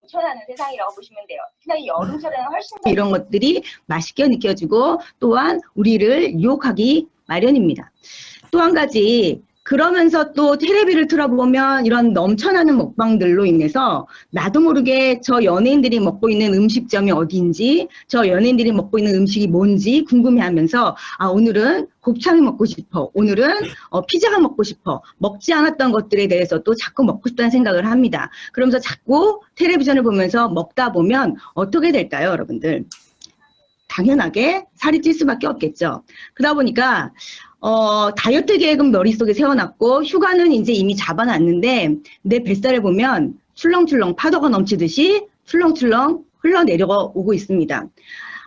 넘쳐나는 세상이라고 보시면 돼요. 특히나 이 여름철에는 훨씬 더 이런 것들이 맛있게 느껴지고 또한 우리를 유혹하기 마련입니다. 또 한 가지, 그러면서 또 텔레비를 틀어보면 이런 넘쳐나는 먹방들로 인해서 나도 모르게 저 연예인들이 먹고 있는 음식점이 어디인지, 저 연예인들이 먹고 있는 음식이 뭔지 궁금해하면서 아, 오늘은 곱창이 먹고 싶어, 오늘은 피자가 먹고 싶어, 먹지 않았던 것들에 대해서 또 자꾸 먹고 싶다는 생각을 합니다. 그러면서 자꾸 텔레비전을 보면서 먹다 보면 어떻게 될까요, 여러분들? 당연하게 살이 찔 수밖에 없겠죠. 그러다 보니까 다이어트 계획은 머릿속에 세워놨고 휴가는 이제 이미 잡아놨는데 내 뱃살을 보면 출렁출렁 파도가 넘치듯이 출렁출렁 흘러내려오고 있습니다.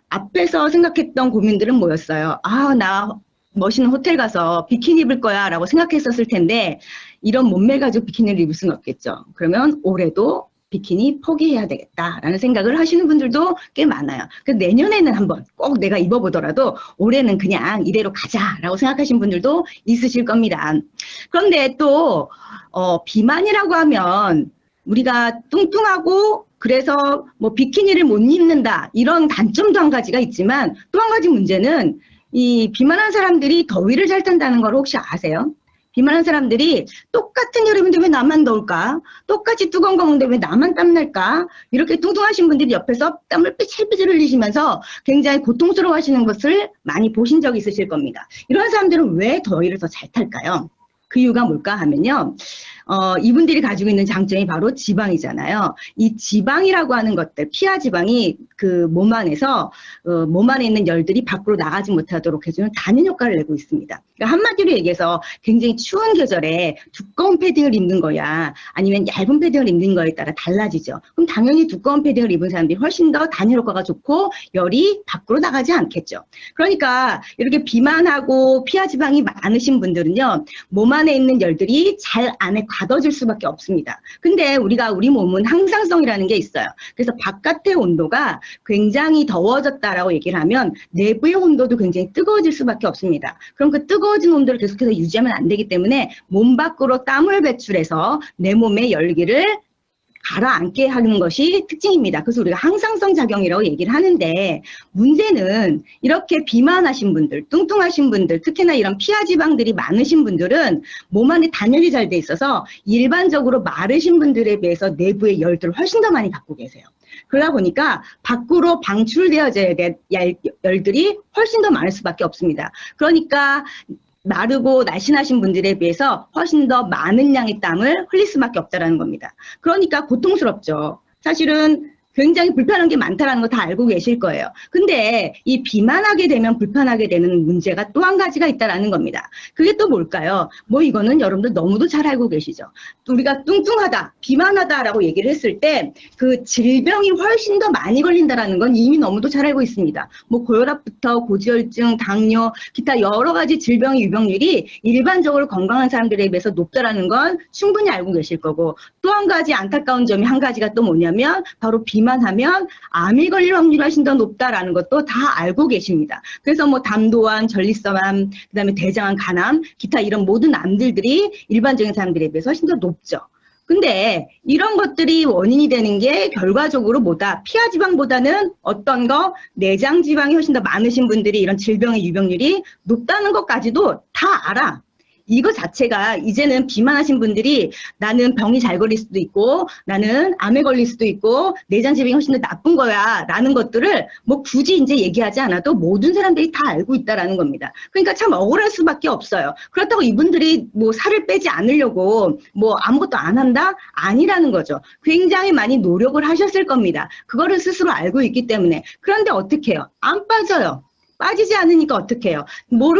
앞에서 생각했던 고민들은 뭐였어요? 아, 나 멋있는 호텔 가서 비키니 입을 거야 라고 생각했었을 텐데 이런 몸매 가지고 비키니를 입을 수는 없겠죠. 그러면 올해도 비키니 포기해야 되겠다라는 생각을 하시는 분들도 꽤 많아요. 그래서 내년에는 한번 꼭 내가 입어보더라도 올해는 그냥 이대로 가자라고 생각하시는 분들도 있으실 겁니다. 그런데 또 비만이라고 하면 우리가 뚱뚱하고 그래서 뭐 비키니를 못 입는다 이런 단점도 한 가지가 있지만 또 한 가지 문제는 이 비만한 사람들이 더위를 잘 탄다는 걸 혹시 아세요? 비만한 사람들이 똑같은 여름인데 왜 나만 더울까? 똑같이 뜨거운 거 먹는데 왜 나만 땀날까? 이렇게 뚱뚱하신 분들이 옆에서 땀을 삐질삐질 흘리시면서 굉장히 고통스러워 하시는 것을 많이 보신 적이 있으실 겁니다. 이런 사람들은 왜 더위를 더 잘 탈까요? 그 이유가 뭘까 하면요. 이분들이 가지고 있는 장점이 바로 지방이잖아요. 이 지방이라고 하는 것들, 피하 지방이 그 몸 안에서 몸 안에 있는 열들이 밖으로 나가지 못하도록 해주는 단연 효과를 내고 있습니다. 그러니까 한마디로 얘기해서 굉장히 추운 계절에 두꺼운 패딩을 입는 거야 아니면 얇은 패딩을 입는 거에 따라 달라지죠. 그럼 당연히 두꺼운 패딩을 입은 사람들이 훨씬 더 단연 효과가 좋고 열이 밖으로 나가지 않겠죠. 그러니까 이렇게 비만하고 피하 지방이 많으신 분들은요. 몸 안에 있는 열들이 잘 안에 가둬질 수밖에 없습니다. 근데 우리 몸은 항상성이라는 게 있어요. 그래서 바깥의 온도가 굉장히 더워졌다라고 얘기를 하면 내부의 온도도 굉장히 뜨거워질 수밖에 없습니다. 그럼 그 뜨거워진 온도를 계속해서 유지하면 안 되기 때문에 몸 밖으로 땀을 배출해서 내 몸의 열기를 가라앉게 하는 것이 특징입니다. 그래서 우리가 항상성 작용이라고 얘기를 하는데 문제는 이렇게 비만하신 분들, 뚱뚱하신 분들, 특히나 이런 피하 지방들이 많으신 분들은 몸 안에 단열이 잘 돼 있어서 일반적으로 마르신 분들에 비해서 내부의 열들을 훨씬 더 많이 갖고 계세요. 그러다 보니까 밖으로 방출되어져야 될 열들이 훨씬 더 많을 수밖에 없습니다. 그러니까 마르고 날씬하신 분들에 비해서 훨씬 더 많은 양의 땀을 흘릴 수밖에 없다는 겁니다. 그러니까 고통스럽죠. 사실은 굉장히 불편한 게 많다는 거 다 알고 계실 거예요. 근데 이 비만하게 되면 불편하게 되는 문제가 또 한 가지가 있다는 겁니다. 그게 또 뭘까요? 뭐 이거는 여러분들 너무도 잘 알고 계시죠. 우리가 뚱뚱하다, 비만하다라고 얘기를 했을 때 그 질병이 훨씬 더 많이 걸린다는 건 이미 너무도 잘 알고 있습니다. 뭐 고혈압부터 고지혈증, 당뇨, 기타 여러 가지 질병의 유병률이 일반적으로 건강한 사람들에 비해서 높다는 건 충분히 알고 계실 거고 또 한 가지 안타까운 점이 한 가지가 또 뭐냐면 바로 비만하면 암이 걸릴 확률이 훨씬 더 높다라는 것도 다 알고 계십니다. 그래서 뭐 담도암, 전립선암, 그다음에 대장암, 간암, 기타 이런 모든 암들이 일반적인 사람들에 비해서 훨씬 더 높죠. 근데 이런 것들이 원인이 되는 게 결과적으로 뭐다? 피하 지방보다는 어떤 거? 내장 지방이 훨씬 더 많으신 분들이 이런 질병의 유병률이 높다는 것까지도 다 알아. 이거 자체가 이제는 비만하신 분들이 나는 병이 잘 걸릴 수도 있고 나는 암에 걸릴 수도 있고 내장질병이 훨씬 더 나쁜 거야 라는 것들을 뭐 굳이 이제 얘기하지 않아도 모든 사람들이 다 알고 있다라는 겁니다. 그러니까 참 억울할 수밖에 없어요. 그렇다고 이분들이 뭐 살을 빼지 않으려고 뭐 아무것도 안 한다? 아니라는 거죠. 굉장히 많이 노력을 하셨을 겁니다. 그거를 스스로 알고 있기 때문에. 그런데 어떻게 해요? 안 빠져요. 빠지지 않으니까 어떡해요.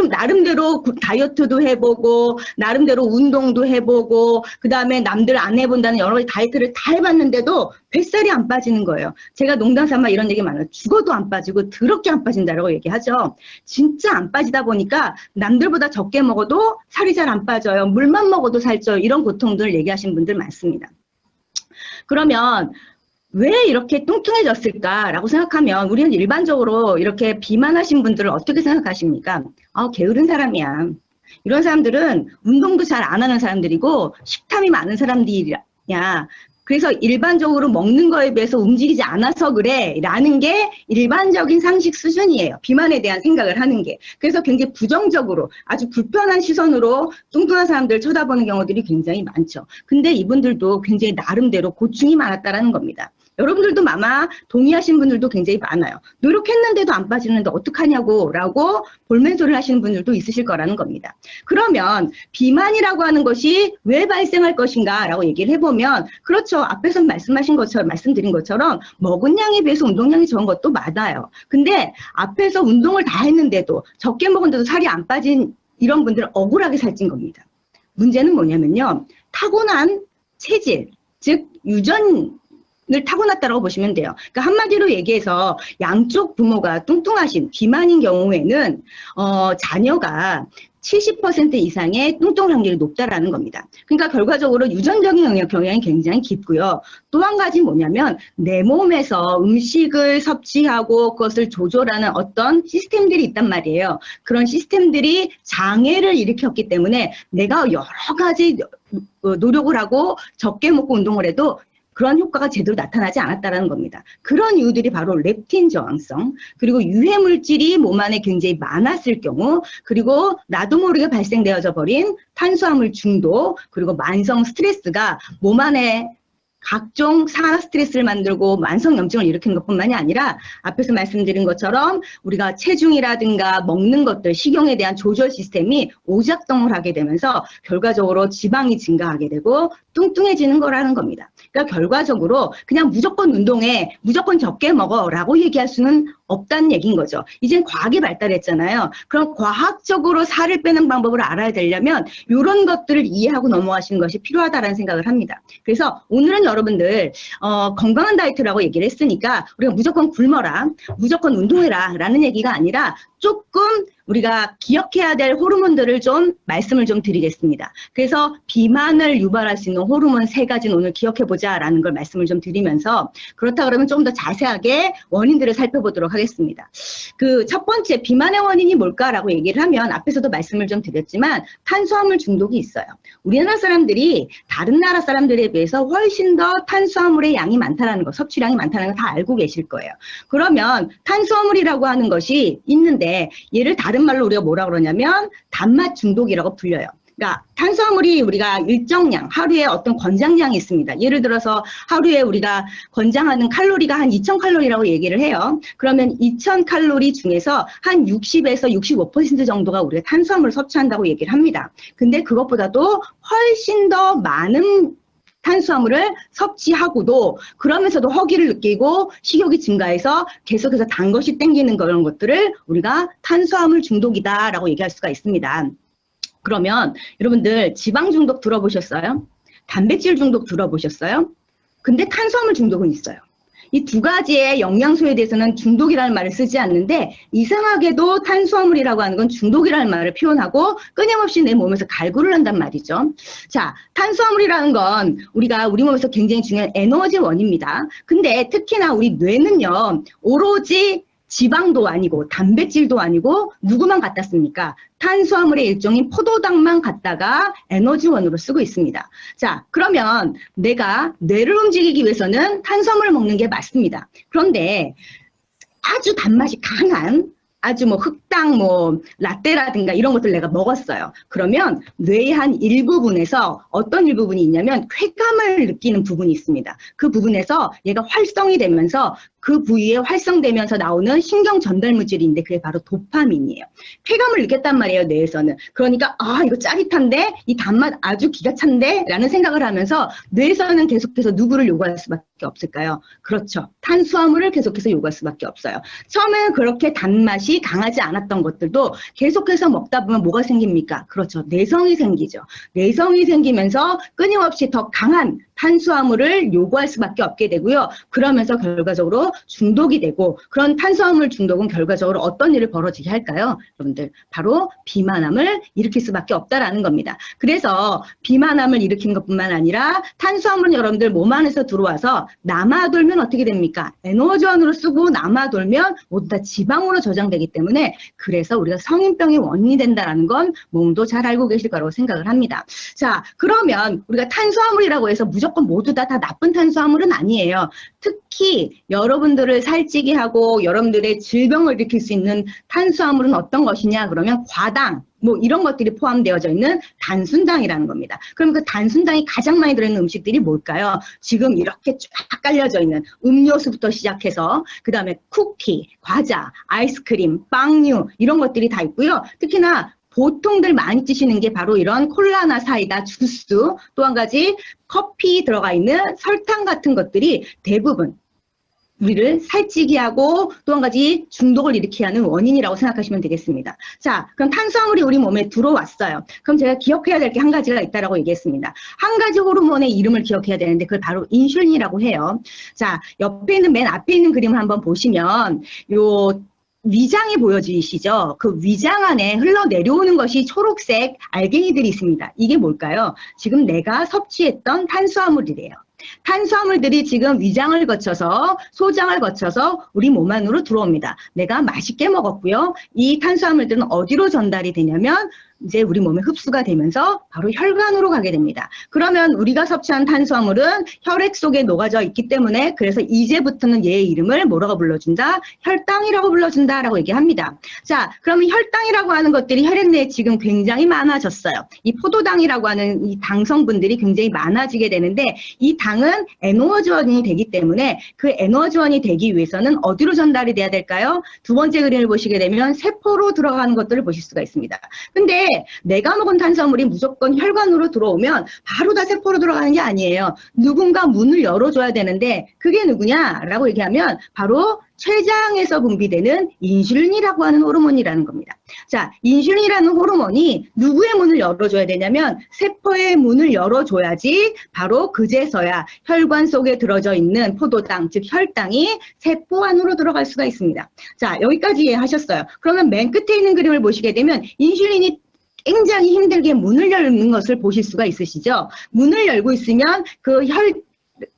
나름대로 다이어트도 해보고 나름대로 운동도 해보고 그 다음에 남들 안 해본다는 여러 가지 다이어트를 다 해봤는데도 뱃살이 안 빠지는 거예요. 제가 농담삼아 이런 얘기 많아요. 죽어도 안 빠지고 더럽게 안 빠진다라고 얘기하죠. 진짜 안 빠지다 보니까 남들보다 적게 먹어도 살이 잘 안 빠져요. 물만 먹어도 살쪄요. 이런 고통들을 얘기하시는 분들 많습니다. 그러면 왜 이렇게 뚱뚱해졌을까라고 생각하면 우리는 일반적으로 이렇게 비만하신 분들을 어떻게 생각하십니까? 게으른 사람이야. 이런 사람들은 운동도 잘 안 하는 사람들이고 식탐이 많은 사람들이야. 그래서 일반적으로 먹는 거에 비해서 움직이지 않아서 그래 라는 게 일반적인 상식 수준이에요. 비만에 대한 생각을 하는 게. 그래서 굉장히 부정적으로 아주 불편한 시선으로 뚱뚱한 사람들을 쳐다보는 경우들이 굉장히 많죠. 근데 이분들도 굉장히 나름대로 고충이 많았다라는 겁니다. 여러분들도 아마 동의하신 분들도 굉장히 많아요. 노력했는데도 안 빠지는데 어떡하냐고 라고 볼멘소리를 하시는 분들도 있으실 거라는 겁니다. 그러면 비만이라고 하는 것이 왜 발생할 것인가 라고 얘기를 해보면 그렇죠. 앞에서 말씀드린 것처럼 먹은 양에 비해서 운동량이 적은 것도 맞아요. 근데 앞에서 운동을 다 했는데도 적게 먹은데도 살이 안 빠진 이런 분들은 억울하게 살찐 겁니다. 문제는 뭐냐면요. 타고난 체질, 즉 유전 을 타고났다고 보시면 돼요. 그러니까 한마디로 얘기해서 양쪽 부모가 뚱뚱하신 비만인 경우에는 자녀가 70% 이상의 뚱뚱 확률이 높다라는 겁니다. 그러니까 결과적으로 유전적인 경향이 굉장히 깊고요. 또 한 가지 뭐냐면 내 몸에서 음식을 섭취하고 그것을 조절하는 어떤 시스템들이 있단 말이에요. 그런 시스템들이 장애를 일으켰기 때문에 내가 여러 가지 노력을 하고 적게 먹고 운동을 해도 그런 효과가 제대로 나타나지 않았다는 겁니다. 그런 이유들이 바로 렙틴 저항성, 그리고 유해물질이 몸 안에 굉장히 많았을 경우, 그리고 나도 모르게 발생되어져 버린 탄수화물 중독, 그리고 만성 스트레스가 몸 안에 각종 산화 스트레스를 만들고 만성염증을 일으키는 것뿐만이 아니라 앞에서 말씀드린 것처럼 우리가 체중이라든가 먹는 것들, 식용에 대한 조절 시스템이 오작동을 하게 되면서 결과적으로 지방이 증가하게 되고 뚱뚱해지는 거라는 겁니다. 그러니까 결과적으로 그냥 무조건 운동해, 무조건 적게 먹어라고 얘기할 수는 없다는 얘기인 거죠. 이젠 과학이 발달했잖아요. 그럼 과학적으로 살을 빼는 방법을 알아야 되려면 이런 것들을 이해하고 넘어가시는 것이 필요하다는 생각을 합니다. 그래서 오늘은 여러분들 건강한 다이어트라고 얘기를 했으니까 우리가 무조건 굶어라, 무조건 운동해라 라는 얘기가 아니라 조금 우리가 기억해야 될 호르몬들을 좀 말씀을 좀 드리겠습니다. 그래서 비만을 유발할 수 있는 호르몬 3가지는 오늘 기억해보자 라는 걸 말씀을 좀 드리면서 그렇다 그러면 좀 더 자세하게 원인들을 살펴보도록 하겠습니다. 그 첫 번째 비만의 원인이 뭘까라고 얘기를 하면 앞에서도 말씀을 좀 드렸지만 탄수화물 중독이 있어요. 우리나라 사람들이 다른 나라 사람들에 비해서 훨씬 더 탄수화물의 양이 많다는 거, 섭취량이 많다는 거 다 알고 계실 거예요. 그러면 탄수화물이라고 하는 것이 있는데 얘를 다른 말로 우리가 뭐라 그러냐면 단맛 중독이라고 불려요. 그러니까 탄수화물이 우리가 일정량, 하루에 어떤 권장량이 있습니다. 예를 들어서 하루에 우리가 권장하는 칼로리가 한 2000칼로리라고 얘기를 해요. 그러면 2000칼로리 중에서 한 60에서 65% 정도가 우리가 탄수화물을 섭취한다고 얘기를 합니다. 근데 그것보다도 훨씬 더 많은 탄수화물을 섭취하고도 그러면서도 허기를 느끼고 식욕이 증가해서 계속해서 단 것이 땡기는 그런 것들을 우리가 탄수화물 중독이다라고 얘기할 수가 있습니다. 그러면 여러분들 지방 중독 들어보셨어요? 단백질 중독 들어보셨어요? 근데 탄수화물 중독은 있어요. 이 두 가지의 영양소에 대해서는 중독이라는 말을 쓰지 않는데 이상하게도 탄수화물이라고 하는 건 중독이라는 말을 표현하고 끊임없이 내 몸에서 갈구를 한단 말이죠. 자, 탄수화물이라는 건 우리가 우리 몸에서 굉장히 중요한 에너지원입니다. 근데 특히나 우리 뇌는요, 오로지 지방도 아니고 단백질도 아니고 누구만 갖다 씁니까? 탄수화물의 일종인 포도당만 갖다가 에너지원으로 쓰고 있습니다. 자, 그러면 내가 뇌를 움직이기 위해서는 탄수화물을 먹는 게 맞습니다. 그런데 아주 단맛이 강한 아주 뭐 흑당 뭐 라떼라든가 이런 것들 내가 먹었어요. 그러면 뇌의 한 일부분에서 어떤 일부분이 있냐면 쾌감을 느끼는 부분이 있습니다. 그 부분에서 얘가 활성이 되면서 그 부위에 활성되면서 나오는 신경 전달 물질인데 그게 바로 도파민이에요. 쾌감을 느꼈단 말이에요, 뇌에서는. 그러니까 아, 이거 짜릿한데? 이 단맛 아주 기가 찬데? 라는 생각을 하면서 뇌에서는 계속해서 누구를 요구할 수밖에 없을까요? 그렇죠. 탄수화물을 계속해서 요구할 수밖에 없어요. 처음에는 그렇게 단맛이 강하지 않았던 것들도 계속해서 먹다 보면 뭐가 생깁니까? 그렇죠. 내성이 생기죠. 내성이 생기면서 끊임없이 더 강한 탄수화물을 요구할 수밖에 없게 되고요. 그러면서 결과적으로 중독이 되고 그런 탄수화물 중독은 결과적으로 어떤 일을 벌어지게 할까요? 여러분들 바로 비만함을 일으킬 수밖에 없다라는 겁니다. 그래서 비만함을 일으키는 것뿐만 아니라 탄수화물은 여러분들 몸 안에서 들어와서 남아돌면 어떻게 됩니까? 에너지원으로 쓰고 남아돌면 모두 다 지방으로 저장되기 되기 때문에 그래서 우리가 성인병의 원인이 된다는 건 몸도 잘 알고 계실 거라고 생각을 합니다. 자, 그러면 우리가 탄수화물이라고 해서 무조건 모두 다 나쁜 탄수화물은 아니에요. 특히 여러분들을 살찌게 하고 여러분들의 질병을 일으킬 수 있는 탄수화물은 어떤 것이냐 그러면 과당, 뭐 이런 것들이 포함되어져 있는 단순당이라는 겁니다. 그럼 그 단순당이 가장 많이 들어있는 음식들이 뭘까요? 지금 이렇게 쫙 깔려져 있는 음료수부터 시작해서 그 다음에 쿠키, 과자, 아이스크림, 빵류 이런 것들이 다 있고요. 특히나 보통들 많이 드시는 게 바로 이런 콜라나 사이다, 주스, 또 한 가지 커피 들어가 있는 설탕 같은 것들이 대부분 우리를 살찌게 하고 또 한 가지 중독을 일으키게 하는 원인이라고 생각하시면 되겠습니다. 자, 그럼 탄수화물이 우리 몸에 들어왔어요. 그럼 제가 기억해야 될 게 한 가지가 있다라고 얘기했습니다. 한 가지 호르몬의 이름을 기억해야 되는데 그걸 바로 인슐린이라고 해요. 자, 옆에 있는 맨 앞에 있는 그림을 한번 보시면 요 위장이 보여지시죠? 그 위장 안에 흘러내려오는 것이 초록색 알갱이들이 있습니다. 이게 뭘까요? 지금 내가 섭취했던 탄수화물이래요. 탄수화물들이 지금 위장을 거쳐서 소장을 거쳐서 우리 몸 안으로 들어옵니다. 내가 맛있게 먹었고요. 이 탄수화물들은 어디로 전달이 되냐면 이제 우리 몸에 흡수가 되면서 바로 혈관으로 가게 됩니다. 그러면 우리가 섭취한 탄수화물은 혈액 속에 녹아져 있기 때문에 그래서 이제부터는 얘의 이름을 뭐라고 불러준다? 혈당이라고 불러준다라고 얘기합니다. 자, 그러면 혈당이라고 하는 것들이 혈액 내에 지금 굉장히 많아졌어요. 이 포도당이라고 하는 이 당 성분들이 굉장히 많아지게 되는데 이 당은 에너지원이 되기 때문에 그 에너지원이 되기 위해서는 어디로 전달이 돼야 될까요? 두 번째 그림을 보시게 되면 세포로 들어가는 것들을 보실 수가 있습니다. 근데 내가 먹은 탄수화물이 무조건 혈관으로 들어오면 바로 다 세포로 들어가는 게 아니에요. 누군가 문을 열어줘야 되는데 그게 누구냐라고 얘기하면 바로 췌장에서 분비되는 인슐린이라고 하는 호르몬이라는 겁니다. 자, 인슐린이라는 호르몬이 누구의 문을 열어줘야 되냐면 세포의 문을 열어줘야지 바로 그제서야 혈관 속에 들어져 있는 포도당, 즉 혈당이 세포 안으로 들어갈 수가 있습니다. 자, 여기까지 이해하셨어요. 그러면 맨 끝에 있는 그림을 보시게 되면 인슐린이 굉장히 힘들게 문을 열는 것을 보실 수가 있으시죠? 문을 열고 있으면 그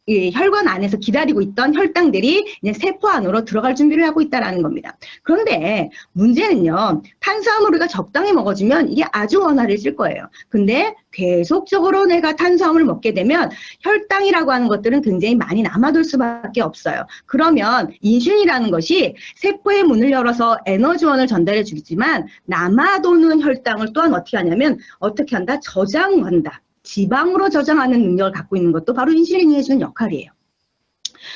혈관 안에서 기다리고 있던 혈당들이 이제 세포 안으로 들어갈 준비를 하고 있다는 겁니다. 그런데 문제는요, 탄수화물 우리가 적당히 먹어주면 이게 아주 원활해질 거예요. 근데 계속적으로 내가 탄수화물을 먹게 되면 혈당이라고 하는 것들은 굉장히 많이 남아돌 수밖에 없어요. 그러면 인슐린이라는 것이 세포의 문을 열어서 에너지원을 전달해 주지만 남아도는 혈당을 또한 어떻게 하냐면 어떻게 한다? 저장한다. 지방으로 저장하는 능력을 갖고 있는 것도 바로 인슐린이 해주는 역할이에요.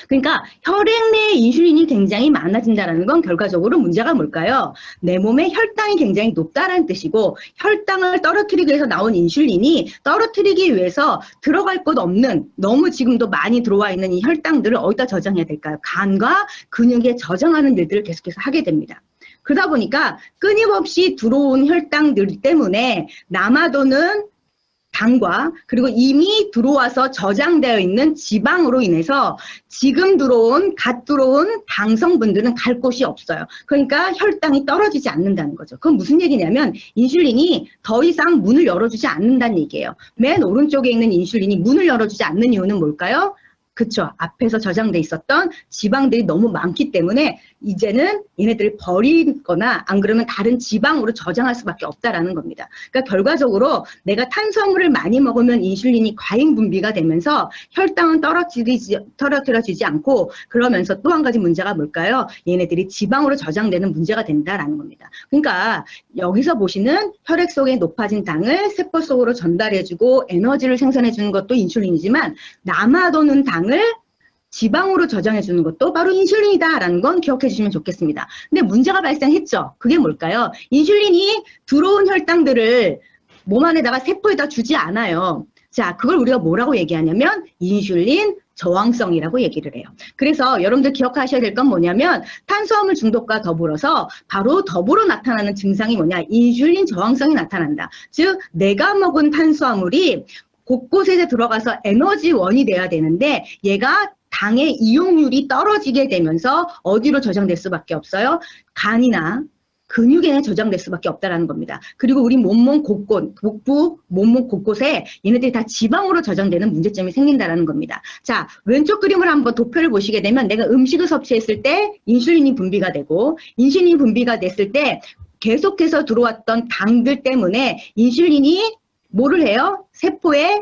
그러니까 혈액 내에 인슐린이 굉장히 많아진다는 건 결과적으로 문제가 뭘까요? 내 몸에 혈당이 굉장히 높다는 뜻이고 혈당을 떨어뜨리기 위해서 나온 인슐린이 떨어뜨리기 위해서 들어갈 곳 없는 너무 지금도 많이 들어와 있는 이 혈당들을 어디다 저장해야 될까요? 간과 근육에 저장하는 일들을 계속해서 하게 됩니다. 그러다 보니까 끊임없이 들어온 혈당들 때문에 남아도는 당과 그리고 이미 들어와서 저장되어 있는 지방으로 인해서 지금 갓 들어온 당 성분들은 갈 곳이 없어요. 그러니까 혈당이 떨어지지 않는다는 거죠. 그건 무슨 얘기냐면 인슐린이 더 이상 문을 열어주지 않는다는 얘기예요. 맨 오른쪽에 있는 인슐린이 문을 열어주지 않는 이유는 뭘까요? 그쵸. 앞에서 저장돼 있었던 지방들이 너무 많기 때문에 이제는 얘네들을 버리거나 안 그러면 다른 지방으로 저장할 수밖에 없다라는 겁니다. 그러니까 결과적으로 내가 탄수화물을 많이 먹으면 인슐린이 과잉 분비가 되면서 혈당은 떨어뜨려지지 않고 그러면서 또 한 가지 문제가 뭘까요? 얘네들이 지방으로 저장되는 문제가 된다라는 겁니다. 그러니까 여기서 보시는 혈액 속에 높아진 당을 세포 속으로 전달해주고 에너지를 생산해주는 것도 인슐린이지만 남아도는 당을 지방으로 저장해 주는 것도 바로 인슐린이다라는 건 기억해 주시면 좋겠습니다. 근데 문제가 발생했죠. 그게 뭘까요? 인슐린이 들어온 혈당들을 몸 안에다가 세포에다 주지 않아요. 자, 그걸 우리가 뭐라고 얘기하냐면 인슐린 저항성이라고 얘기를 해요. 그래서 여러분들 기억하셔야 될 건 뭐냐면 탄수화물 중독과 더불어서 바로 더불어 나타나는 증상이 뭐냐? 인슐린 저항성이 나타난다. 즉 내가 먹은 탄수화물이 곳곳에 들어가서 에너지원이 돼야 되는데 얘가 당의 이용률이 떨어지게 되면서 어디로 저장될 수밖에 없어요? 간이나 근육에 저장될 수밖에 없다라는 겁니다. 그리고 우리 몸몸 곳곳, 복부, 몸몸 곳곳에 얘네들이 다 지방으로 저장되는 문제점이 생긴다라는 겁니다. 자, 왼쪽 그림을 한번 도표를 보시게 되면 내가 음식을 섭취했을 때 인슐린이 분비가 되고 인슐린이 분비가 됐을 때 계속해서 들어왔던 당들 때문에 인슐린이 뭐를 해요? 세포에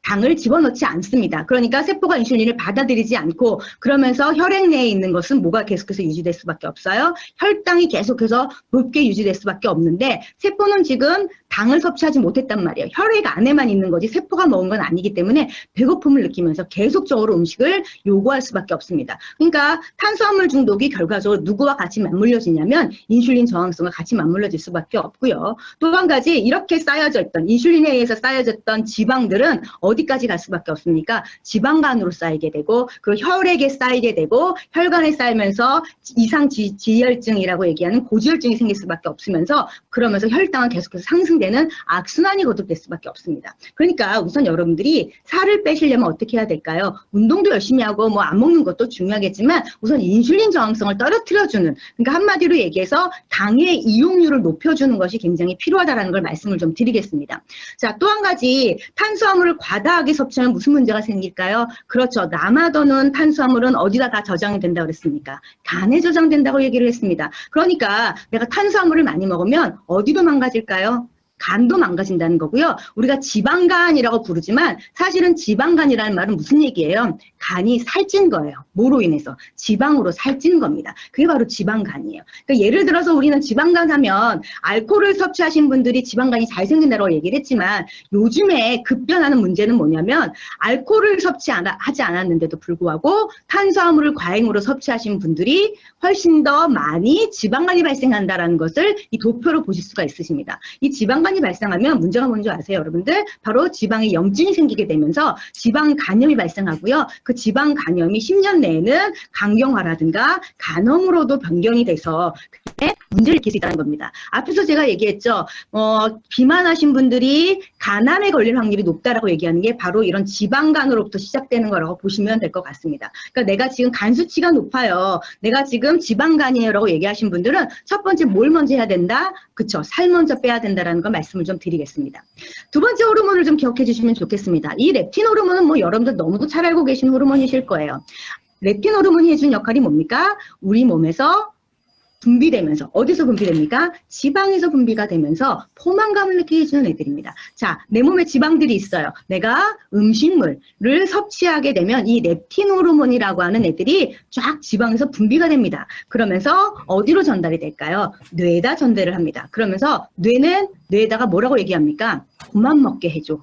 당을 집어넣지 않습니다. 그러니까 세포가 인슐린을 받아들이지 않고 그러면서 혈액 내에 있는 것은 뭐가 계속해서 유지될 수밖에 없어요? 혈당이 계속해서 높게 유지될 수밖에 없는데 세포는 지금 당을 섭취하지 못했단 말이에요. 혈액 안에만 있는 거지 세포가 먹은 건 아니기 때문에 배고픔을 느끼면서 계속적으로 음식을 요구할 수밖에 없습니다. 그러니까 탄수화물 중독이 결과적으로 누구와 같이 맞물려지냐면 인슐린 저항성과 같이 맞물려질 수밖에 없고요. 또 한 가지 이렇게 쌓여져 있던 인슐린에 의해서 쌓여졌던 지방들은 어디까지 갈 수밖에 없습니까? 지방간으로 쌓이게 되고 그 혈액에 쌓이게 되고 혈관에 쌓이면서 이상지혈증이라고 얘기하는 고지혈증이 생길 수밖에 없으면서 그러면서 혈당은 계속해서 상승되는 악순환이 거듭될 수밖에 없습니다. 그러니까 우선 여러분들이 살을 빼시려면 어떻게 해야 될까요? 운동도 열심히 하고 뭐 안 먹는 것도 중요하겠지만 우선 인슐린 저항성을 떨어뜨려주는 그러니까 한마디로 얘기해서 당의 이용률을 높여주는 것이 굉장히 필요하다는 걸 말씀을 좀 드리겠습니다. 자, 또 한 가지 탄수화물을 과다하게 섭취하면 무슨 문제가 생길까요? 그렇죠. 남아도는 탄수화물은 어디다 다 저장이 된다고 그랬습니까? 간에 저장된다고 얘기를 했습니다. 그러니까 내가 탄수화물을 많이 먹으면 어디도 망가질까요? 간도 망가진다는 거고요. 우리가 지방간이라고 부르지만 사실은 지방간이라는 말은 무슨 얘기예요? 간이 살찐 거예요. 뭐로 인해서? 지방으로 살찐 겁니다. 그게 바로 지방간이에요. 그러니까 예를 들어서 우리는 지방간 하면 알코올을 섭취하신 분들이 지방간이 잘 생긴다고 얘기를 했지만 요즘에 급변하는 문제는 뭐냐면 알코올을 하지 않았는데도 불구하고 탄수화물을 과잉으로 섭취하신 분들이 훨씬 더 많이 지방간이 발생한다는 것을 이 도표로 보실 수가 있으십니다. 이 지방간이 발생하면 문제가 뭔지 아세요, 여러분들? 바로 지방에 염증이 생기게 되면서 지방 간염이 발생하고요. 그 지방 간염이 10년 내에는 간경화라든가 간암으로도 변경이 돼서 그게 문제를 일으킬 수 있다는 겁니다. 앞에서 제가 얘기했죠. 비만하신 분들이 간암에 걸릴 확률이 높다라고 얘기하는 게 바로 이런 지방간으로부터 시작되는 거라고 보시면 될 것 같습니다. 그러니까 내가 지금 간 수치가 높아요. 내가 지금 지방간이에요라고 얘기하신 분들은 첫 번째 뭘 먼저 해야 된다? 그쵸. 살 먼저 빼야 된다라는 걸 말씀을 좀 드리겠습니다. 두 번째 호르몬을 좀 기억해 주시면 좋겠습니다. 이 렙틴 호르몬은 뭐 여러분들 너무도 잘 알고 계신 호르몬이실 거예요. 렙틴 호르몬이 해준 역할이 뭡니까? 우리 몸에서 분비되면서 어디서 분비됩니까? 지방에서 분비가 되면서 포만감을 느끼게 해주는 애들입니다. 자, 내 몸에 지방들이 있어요. 내가 음식물을 섭취하게 되면 이 렙틴 호르몬이라고 하는 애들이 쫙 지방에서 분비가 됩니다. 그러면서 어디로 전달이 될까요? 뇌에다 전달을 합니다. 그러면서 뇌에다가 뭐라고 얘기합니까? 그만 먹게 해줘.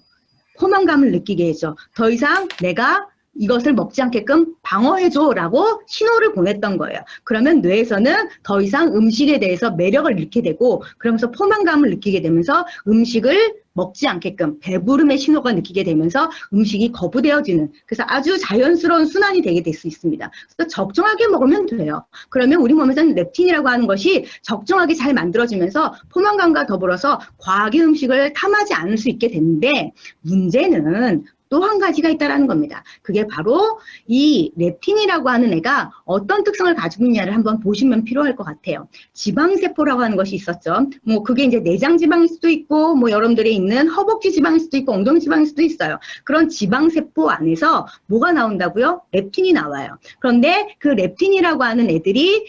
포만감을 느끼게 해줘. 더 이상 내가 이것을 먹지 않게끔 방어해줘라고 신호를 보냈던 거예요. 그러면 뇌에서는 더 이상 음식에 대해서 매력을 잃게 되고 그러면서 포만감을 느끼게 되면서 음식을 먹지 않게끔 배부름의 신호가 느끼게 되면서 음식이 거부되어지는 그래서 아주 자연스러운 순환이 되게 될 수 있습니다. 그래서 적정하게 먹으면 돼요. 그러면 우리 몸에서는 렙틴이라고 하는 것이 적정하게 잘 만들어지면서 포만감과 더불어서 과하게 음식을 탐하지 않을 수 있게 되는데 문제는 또 한 가지가 있다라는 겁니다. 그게 바로 이 렙틴이라고 하는 애가 어떤 특성을 가지고 있냐를 한번 보시면 필요할 것 같아요. 지방세포라고 하는 것이 있었죠. 뭐 그게 이제 내장 지방일 수도 있고 뭐 여러분들이 있는 허벅지 지방일 수도 있고 엉덩이 지방일 수도 있어요. 그런 지방세포 안에서 뭐가 나온다고요? 렙틴이 나와요. 그런데 그 렙틴이라고 하는 애들이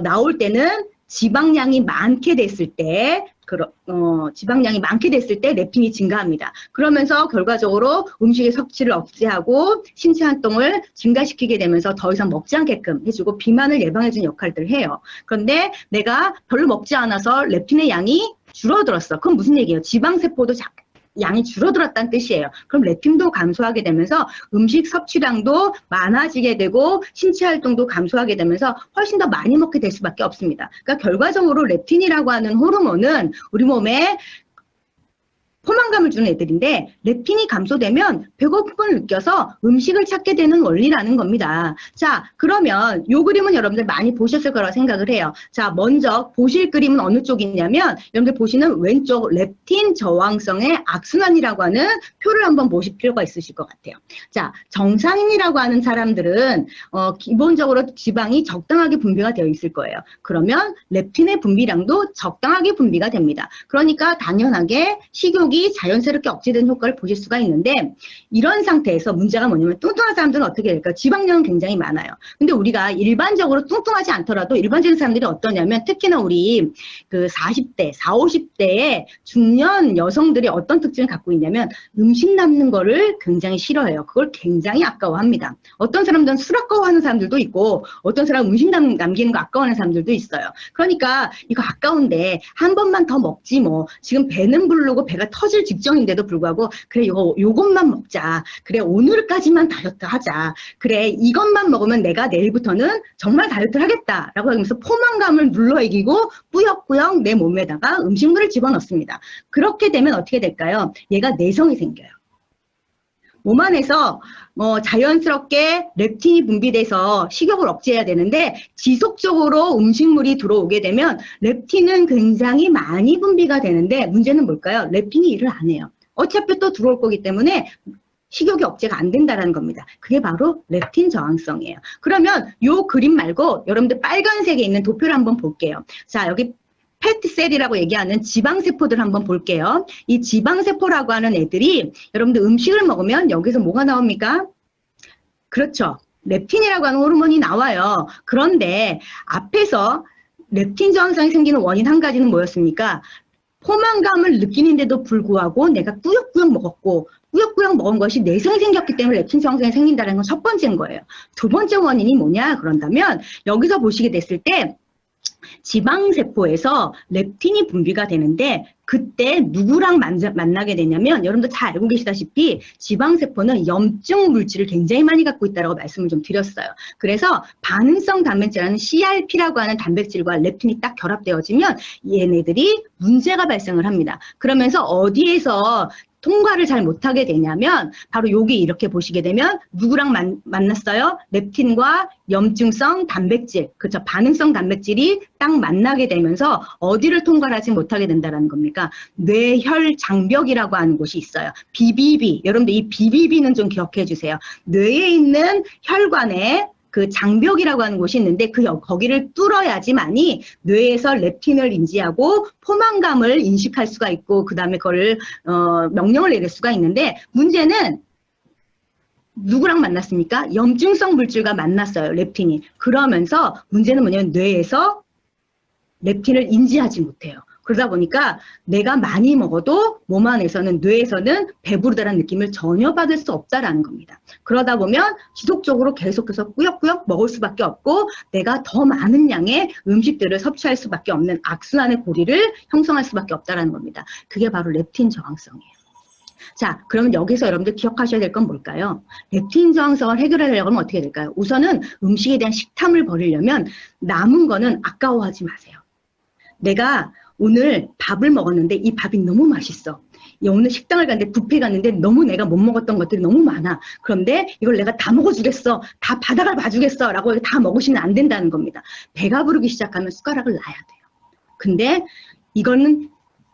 나올 때는 지방량이 많게 됐을 때 지방량이 많게 됐을 때 렙틴이 증가합니다. 그러면서 결과적으로 음식의 섭취를 억제하고 신체 활동을 증가시키게 되면서 더 이상 먹지 않게끔 해주고 비만을 예방해주는 역할들을 해요. 그런데 내가 별로 먹지 않아서 렙틴의 양이 줄어들었어. 그럼 무슨 얘기예요? 지방세포도 양이 줄어들었다는 뜻이에요. 그럼 렙틴도 감소하게 되면서 음식 섭취량도 많아지게 되고 신체 활동도 감소하게 되면서 훨씬 더 많이 먹게 될 수밖에 없습니다. 그러니까 결과적으로 렙틴이라고 하는 호르몬은 우리 몸에 포만감을 주는 애들인데 렙틴이 감소되면 배고픔을 느껴서 음식을 찾게 되는 원리라는 겁니다. 자, 그러면 이 그림은 여러분들 많이 보셨을 거라고 생각을 해요. 자, 먼저 보실 그림은 어느 쪽이냐면 여러분들 보시는 왼쪽 렙틴 저항성의 악순환이라고 하는 표를 한번 보실 필요가 있으실 것 같아요. 자, 정상인이라고 하는 사람들은 기본적으로 지방이 적당하게 분비가 되어 있을 거예요. 그러면 렙틴의 분비량도 적당하게 분비가 됩니다. 그러니까 당연하게 식욕이 자연스럽게 억제되는 효과를 보실 수가 있는데 이런 상태에서 문제가 뭐냐면 뚱뚱한 사람들은 어떻게 될까요? 지방량은 굉장히 많아요. 근데 우리가 일반적으로 뚱뚱하지 않더라도 일반적인 사람들이 어떠냐면 특히나 우리 그 40대, 40, 50대의 중년 여성들이 어떤 특징을 갖고 있냐면 음식 남는 거를 굉장히 싫어해요. 그걸 굉장히 아까워합니다. 어떤 사람들은 술 아까워하는 사람들도 있고 어떤 사람은 음식 남기는 거 아까워하는 사람들도 있어요. 그러니까 이거 아까운데 한 번만 더 먹지 뭐. 지금 배는 부르고 배가 터질 직전인데도 불구하고 그래 요것만 먹자. 그래 오늘까지만 다이어트 하자. 그래 이것만 먹으면 내가 내일부터는 정말 다이어트를 하겠다라고 하면서 포만감을 눌러 이기고 꾸역꾸역 내 몸에다가 음식물을 집어넣습니다. 그렇게 되면 어떻게 될까요? 얘가 내성이 생겨요. 몸 안에서 자연스럽게 렙틴이 분비돼서 식욕을 억제해야 되는데 지속적으로 음식물이 들어오게 되면 렙틴은 굉장히 많이 분비가 되는데 문제는 뭘까요? 렙틴이 일을 안 해요. 어차피 또 들어올 거기 때문에 식욕이 억제가 안 된다는 겁니다. 그게 바로 렙틴 저항성이에요. 그러면 이 그림 말고 여러분들 빨간색에 있는 도표를 한번 볼게요. 자, 여기 패트셀이라고 얘기하는 지방세포들 한번 볼게요. 이 지방세포라고 하는 애들이 여러분들 음식을 먹으면 여기서 뭐가 나옵니까? 그렇죠. 렙틴이라고 하는 호르몬이 나와요. 그런데 앞에서 렙틴 저항성이 생기는 원인 한 가지는 뭐였습니까? 포만감을 느끼는데도 불구하고 내가 꾸역꾸역 먹었고 꾸역꾸역 먹은 것이 내성이 생겼기 때문에 렙틴 저항성이 생긴다는 건 첫 번째인 거예요. 두 번째 원인이 뭐냐? 그런다면 여기서 보시게 됐을 때 지방세포에서 렙틴이 분비가 되는데 그때 누구랑 만나게 되냐면 여러분들 잘 알고 계시다시피 지방세포는 염증 물질을 굉장히 많이 갖고 있다고 말씀을 좀 드렸어요. 그래서 반응성 단백질이라는 CRP라고 하는 단백질과 렙틴이 딱 결합되어지면 얘네들이 문제가 발생을 합니다. 그러면서 어디에서 통과를 잘 못하게 되냐면 바로 여기 이렇게 보시게 되면 누구랑 만났어요? 렙틴과 염증성 단백질, 그렇죠? 반응성 단백질이 딱 만나게 되면서 어디를 통과하지 못하게 된다는 겁니까? 뇌혈장벽이라고 하는 곳이 있어요. BBB, 여러분들 이 BBB는 좀 기억해 주세요. 뇌에 있는 혈관에 그 장벽이라고 하는 곳이 있는데 거기를 뚫어야지만이 뇌에서 렙틴을 인지하고 포만감을 인식할 수가 있고 그 다음에 그걸 명령을 내릴 수가 있는데 문제는 누구랑 만났습니까? 염증성 물질과 만났어요. 렙틴이. 그러면서 문제는 뭐냐면 뇌에서 렙틴을 인지하지 못해요. 그러다 보니까 내가 많이 먹어도 몸 안에서는 뇌에서는 배부르다는 느낌을 전혀 받을 수 없다라는 겁니다. 그러다 보면 지속적으로 계속해서 꾸역꾸역 먹을 수밖에 없고 내가 더 많은 양의 음식들을 섭취할 수밖에 없는 악순환의 고리를 형성할 수밖에 없다라는 겁니다. 그게 바로 렙틴 저항성이에요. 자, 그러면 여기서 여러분들 기억하셔야 될 건 뭘까요? 렙틴 저항성을 해결하려고 하면 어떻게 될까요? 우선은 음식에 대한 식탐을 버리려면 남은 거는 아까워하지 마세요. 내가 오늘 밥을 먹었는데 이 밥이 너무 맛있어. 오늘 식당을 갔는데 뷔페 갔는데 너무 내가 못 먹었던 것들이 너무 많아. 그런데 이걸 내가 다 먹어주겠어. 다 바닥을 봐주겠어. 라고 다 먹으시면 안 된다는 겁니다. 배가 부르기 시작하면 숟가락을 놔야 돼요. 근데 이거는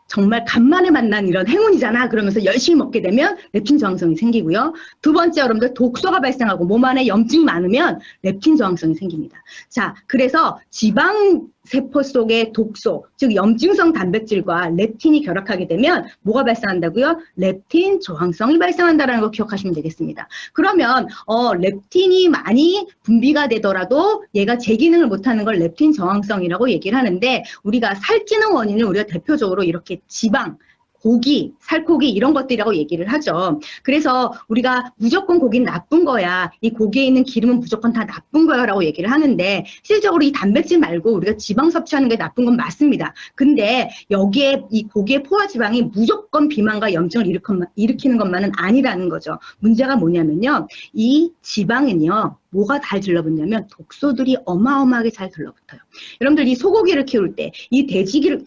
정말 간만에 만난 이런 행운이잖아. 그러면서 열심히 먹게 되면 렙틴 저항성이 생기고요. 두 번째 여러분들 독소가 발생하고 몸 안에 염증이 많으면 렙틴 저항성이 생깁니다. 자, 그래서 지방세포 속의 독소, 즉 염증성 단백질과 렙틴이 결합하게 되면 뭐가 발생한다고요? 렙틴 저항성이 발생한다는 거 기억하시면 되겠습니다. 그러면 렙틴이 많이 분비가 되더라도 얘가 제 기능을 못하는 걸 렙틴 저항성이라고 얘기를 하는데 우리가 살찌는 원인을 우리가 대표적으로 이렇게 지방, 고기, 살코기 이런 것들이라고 얘기를 하죠. 그래서 우리가 무조건 고기는 나쁜 거야. 이 고기에 있는 기름은 무조건 다 나쁜 거야 라고 얘기를 하는데 실질적으로 이 단백질 말고 우리가 지방 섭취하는 게 나쁜 건 맞습니다. 근데 여기에 이 고기의 포화지방이 무조건 비만과 염증을 일으키는 것만은 아니라는 거죠. 문제가 뭐냐면요. 이 지방은요. 뭐가 잘 들러붙냐면 독소들이 어마어마하게 잘 들러붙어요. 여러분들 이 소고기를 키울 때, 이 돼지를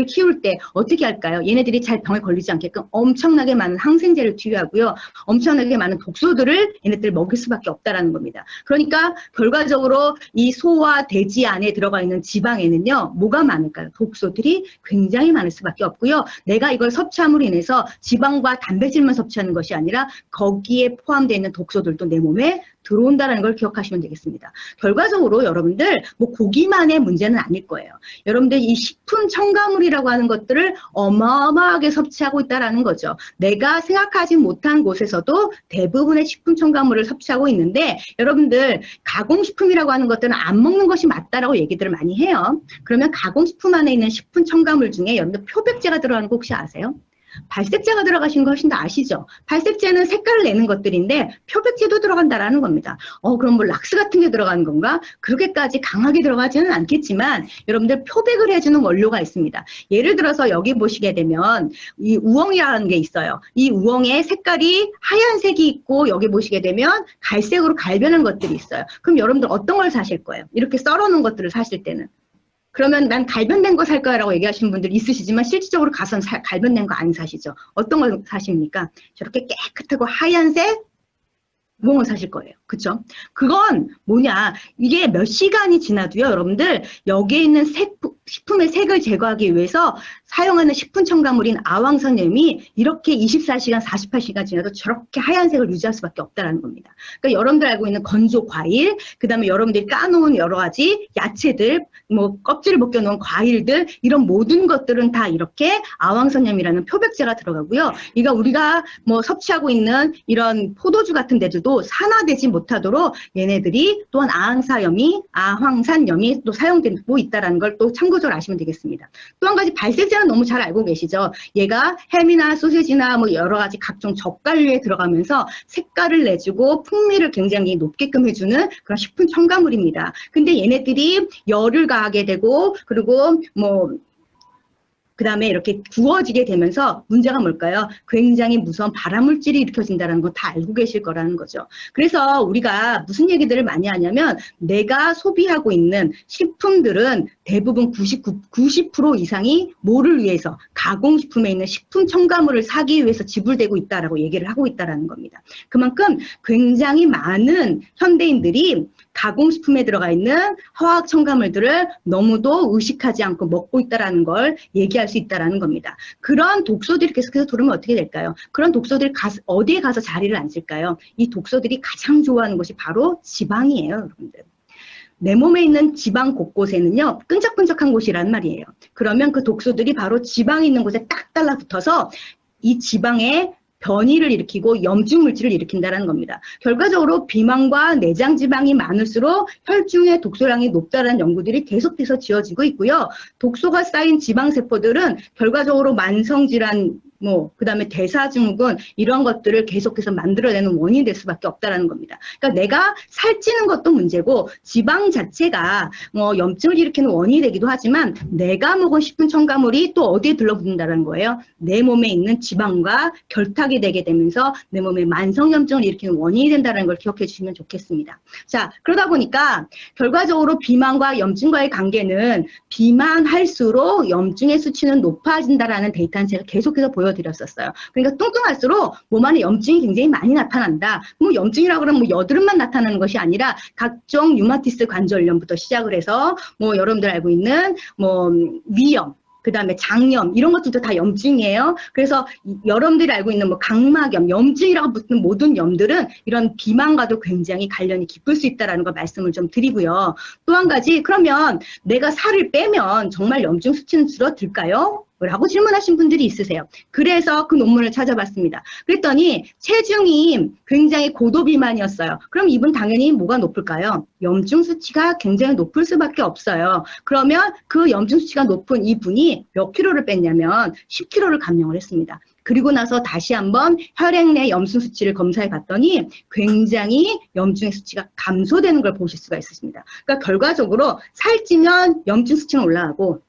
키울 때 어떻게 할까요? 얘네들이 잘 병에 걸리지 않게끔 엄청나게 많은 항생제를 투여하고요. 엄청나게 많은 독소들을 얘네들 먹일 수밖에 없다라는 겁니다. 그러니까 결과적으로 이 소와 돼지 안에 들어가 있는 지방에는요, 뭐가 많을까요? 독소들이 굉장히 많을 수밖에 없고요. 내가 이걸 섭취함으로 인해서 지방과 단백질만 섭취하는 것이 아니라 거기에 포함되어 있는 독소들도 내 몸에 들어온다는 걸 기억하시면 되겠습니다. 결과적으로 여러분들 뭐 고기만의 문제는 아닐 거예요. 여러분들 이 식품 첨가물이라고 하는 것들을 어마어마하게 섭취하고 있다는 거죠. 내가 생각하지 못한 곳에서도 대부분의 식품 첨가물을 섭취하고 있는데 여러분들 가공식품이라고 하는 것들은 안 먹는 것이 맞다라고 얘기들을 많이 해요. 그러면 가공식품 안에 있는 식품 첨가물 중에 여러분들 표백제가 들어가는 거 혹시 아세요? 발색제가 들어가신 거 훨씬 더 아시죠? 발색제는 색깔을 내는 것들인데 표백제도 들어간다라는 겁니다. 그럼 뭐 락스 같은 게 들어가는 건가? 그렇게까지 강하게 들어가지는 않겠지만 여러분들 표백을 해주는 원료가 있습니다. 예를 들어서 여기 보시게 되면 이 우엉이라는 게 있어요. 이 우엉의 색깔이 하얀색이 있고 여기 보시게 되면 갈색으로 갈변한 것들이 있어요. 그럼 여러분들 어떤 걸 사실 거예요? 이렇게 썰어놓은 것들을 사실 때는. 그러면 난 갈변된 거 살 거야 라고 얘기하시는 분들 있으시지만 실질적으로 가서는 갈변된 거 안 사시죠. 어떤 걸 사십니까? 저렇게 깨끗하고 하얀색 우엉을 사실 거예요. 그쵸? 그건 뭐냐, 이게 몇 시간이 지나도요, 여러분들 여기에 있는 식품의 색을 제거하기 위해서 사용하는 식품 첨가물인 아황산염이 이렇게 24시간, 48시간 지나도 저렇게 하얀색을 유지할 수밖에 없다는 겁니다. 그러니까 여러분들 알고 있는 건조 과일, 그 다음에 여러분들이 까놓은 여러 가지 야채들, 뭐 껍질을 벗겨놓은 과일들, 이런 모든 것들은 다 이렇게 아황산염이라는 표백제가 들어가고요. 이거 우리가 뭐 섭취하고 있는 이런 포도주 같은 데들도 산화되지 못하도록 얘네들이 또한 아황산염이 또 사용되고 있다는 걸 또 참고적으로 아시면 되겠습니다. 또 한 가지 발색제는 너무 잘 알고 계시죠? 얘가 햄이나 소세지나 뭐 여러 가지 각종 젓갈류에 들어가면서 색깔을 내주고 풍미를 굉장히 높게끔 해주는 그런 식품 첨가물입니다. 근데 얘네들이 열을 가하게 되고 그리고 뭐 그 다음에 이렇게 구워지게 되면서 문제가 뭘까요? 굉장히 무서운 발암물질이 일으켜진다는 거 다 알고 계실 거라는 거죠. 그래서 우리가 무슨 얘기들을 많이 하냐면 내가 소비하고 있는 식품들은 대부분 90% 이상이 뭐를 위해서? 가공식품에 있는 식품 첨가물을 사기 위해서 지불되고 있다라고 얘기를 하고 있다는 겁니다. 그만큼 굉장히 많은 현대인들이 가공식품에 들어가 있는 화학 첨가물들을 너무도 의식하지 않고 먹고 있다는 걸 얘기할 수 있다는 겁니다. 그런 독소들이 계속해서 들어오면 어떻게 될까요? 그런 독소들이 어디에 가서 자리를 앉을까요? 이 독소들이 가장 좋아하는 것이 바로 지방이에요, 여러분들. 내 몸에 있는 지방 곳곳에는요, 끈적끈적한 곳이란 말이에요. 그러면 그 독소들이 바로 지방이 있는 곳에 딱 달라붙어서 이 지방에 변이를 일으키고 염증 물질을 일으킨다는 겁니다. 결과적으로 비만과 내장 지방이 많을수록 혈중의 독소량이 높다는 연구들이 계속해서 지어지고 있고요. 독소가 쌓인 지방세포들은 결과적으로 만성질환, 그 다음에 대사증후군 이런 것들을 계속해서 만들어내는 원인이 될 수밖에 없다는 겁니다. 그러니까 내가 살찌는 것도 문제고 지방 자체가 염증을 일으키는 원인이 되기도 하지만 내가 먹은 식품 첨가물이 또 어디에 들러붙는다는 거예요? 내 몸에 있는 지방과 결탁이 되게 되면서 내 몸에 만성염증을 일으키는 원인이 된다는 걸 기억해 주시면 좋겠습니다. 자, 그러다 보니까 결과적으로 비만과 염증과의 관계는 비만할수록 염증의 수치는 높아진다라는 데이터는 제가 계속해서 보여드렸었어요. 그러니까 뚱뚱할수록 몸 안에 염증이 굉장히 많이 나타난다. 뭐 염증이라고 그러면 뭐 여드름만 나타나는 것이 아니라 각종 류마티스 관절염부터 시작을 해서 뭐 여러분들 알고 있는 뭐 위염, 그 다음에 장염 이런 것들도 다 염증이에요. 그래서 여러분들이 알고 있는 뭐 각막염, 염증이라고 붙는 모든 염들은 이런 비만과도 굉장히 관련이 깊을 수 있다는 걸 말씀을 좀 드리고요. 또 한 가지, 그러면 내가 살을 빼면 정말 염증 수치는 줄어들까요? 라고 질문하신 분들이 있으세요. 그래서 그 논문을 찾아봤습니다. 그랬더니 체중이 굉장히 고도 비만이었어요. 그럼 이분 당연히 뭐가 높을까요? 염증 수치가 굉장히 높을 수밖에 없어요. 그러면 그 염증 수치가 높은 이분이 몇 킬로를 뺐냐면 10킬로를 감량을 했습니다. 그리고 나서 다시 한번 혈액 내 염증 수치를 검사해 봤더니 굉장히 염증의 수치가 감소되는 걸 보실 수가 있으십니다. 그러니까 결과적으로 살찌면 염증 수치는 올라가고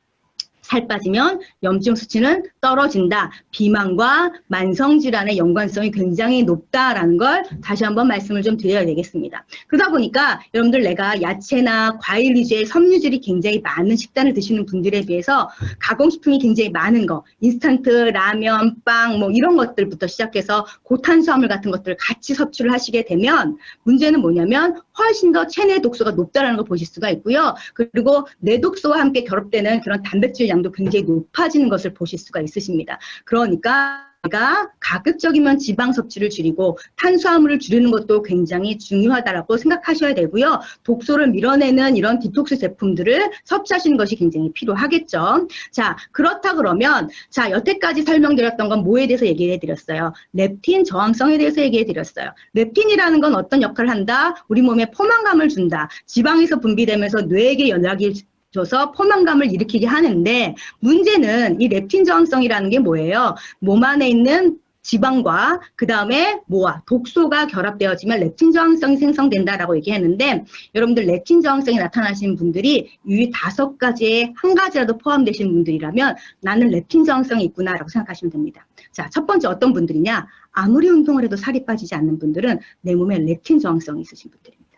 살 빠지면 염증 수치는 떨어진다. 비만과 만성질환의 연관성이 굉장히 높다라는 걸 다시 한번 말씀을 좀 드려야 되겠습니다. 그러다 보니까 여러분들 내가 야채나 과일 위주의 섬유질이 굉장히 많은 식단을 드시는 분들에 비해서 가공식품이 굉장히 많은 거, 인스턴트, 라면, 빵 뭐 이런 것들부터 시작해서 고탄수화물 같은 것들을 같이 섭취를 하시게 되면 문제는 뭐냐면 훨씬 더 체내 독소가 높다라는 걸 보실 수가 있고요. 그리고 뇌독소와 함께 결합되는 그런 단백질 양도 굉장히 높아지는 것을 보실 수가 있으십니다. 그러니까 내가 가급적이면 지방 섭취를 줄이고 탄수화물을 줄이는 것도 굉장히 중요하다라고 생각하셔야 되고요. 독소를 밀어내는 이런 디톡스 제품들을 섭취하시는 것이 굉장히 필요하겠죠. 자, 그렇다 그러면 자, 여태까지 설명드렸던 건 뭐에 대해서 얘기해 드렸어요? 렙틴 저항성에 대해서 얘기해 드렸어요. 렙틴이라는 건 어떤 역할을 한다? 우리 몸에 포만감을 준다. 지방에서 분비되면서 뇌에게 연락이 줘서 포만감을 일으키게 하는데 문제는 이 렙틴 저항성이라는 게 뭐예요? 몸 안에 있는 지방과 그 다음에 뭐와 독소가 결합되어지면 렙틴 저항성이 생성된다라고 얘기했는데 여러분들 렙틴 저항성이 나타나시는 분들이 이 5가지에 한 가지라도 포함되신 분들이라면 나는 렙틴 저항성이 있구나라고 생각하시면 됩니다. 자, 첫 번째 어떤 분들이냐? 아무리 운동을 해도 살이 빠지지 않는 분들은 내 몸에 렙틴 저항성이 있으신 분들입니다.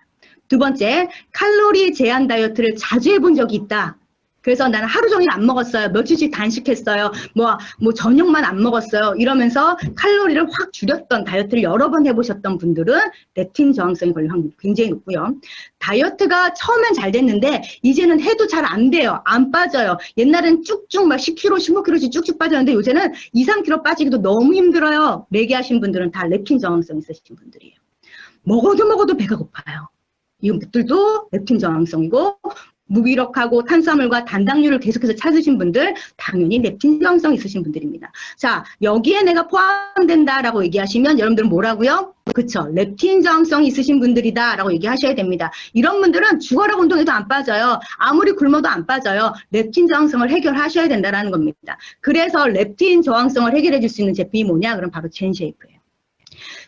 두 번째, 칼로리 제한 다이어트를 자주 해본 적이 있다. 그래서 나는 하루 종일 안 먹었어요. 며칠씩 단식했어요. 뭐 저녁만 안 먹었어요. 이러면서 칼로리를 확 줄였던 다이어트를 여러 번 해보셨던 분들은 렙틴 저항성이 걸릴 확률이 굉장히 높고요. 다이어트가 처음엔 잘 됐는데 이제는 해도 잘 안 돼요. 안 빠져요. 옛날엔 쭉쭉 막 10kg, 15kg씩 쭉쭉 빠졌는데 요새는 2, 3kg 빠지기도 너무 힘들어요. 내기하신 분들은 다 렙틴 저항성 있으신 분들이에요. 먹어도 배가 고파요. 이것들도 렙틴 저항성이고 무기력하고 탄수화물과 단당류를 계속해서 찾으신 분들 당연히 렙틴 저항성 있으신 분들입니다. 자, 여기에 내가 포함된다라고 얘기하시면 여러분들은 뭐라고요? 그쵸, 렙틴 저항성이 있으신 분들이다 라고 얘기하셔야 됩니다. 이런 분들은 죽어라 운동해도 안 빠져요. 아무리 굶어도 안 빠져요. 렙틴 저항성을 해결하셔야 된다는 겁니다. 그래서 렙틴 저항성을 해결해 줄 수 있는 제품이 뭐냐? 그럼 바로 젠쉐이프예요.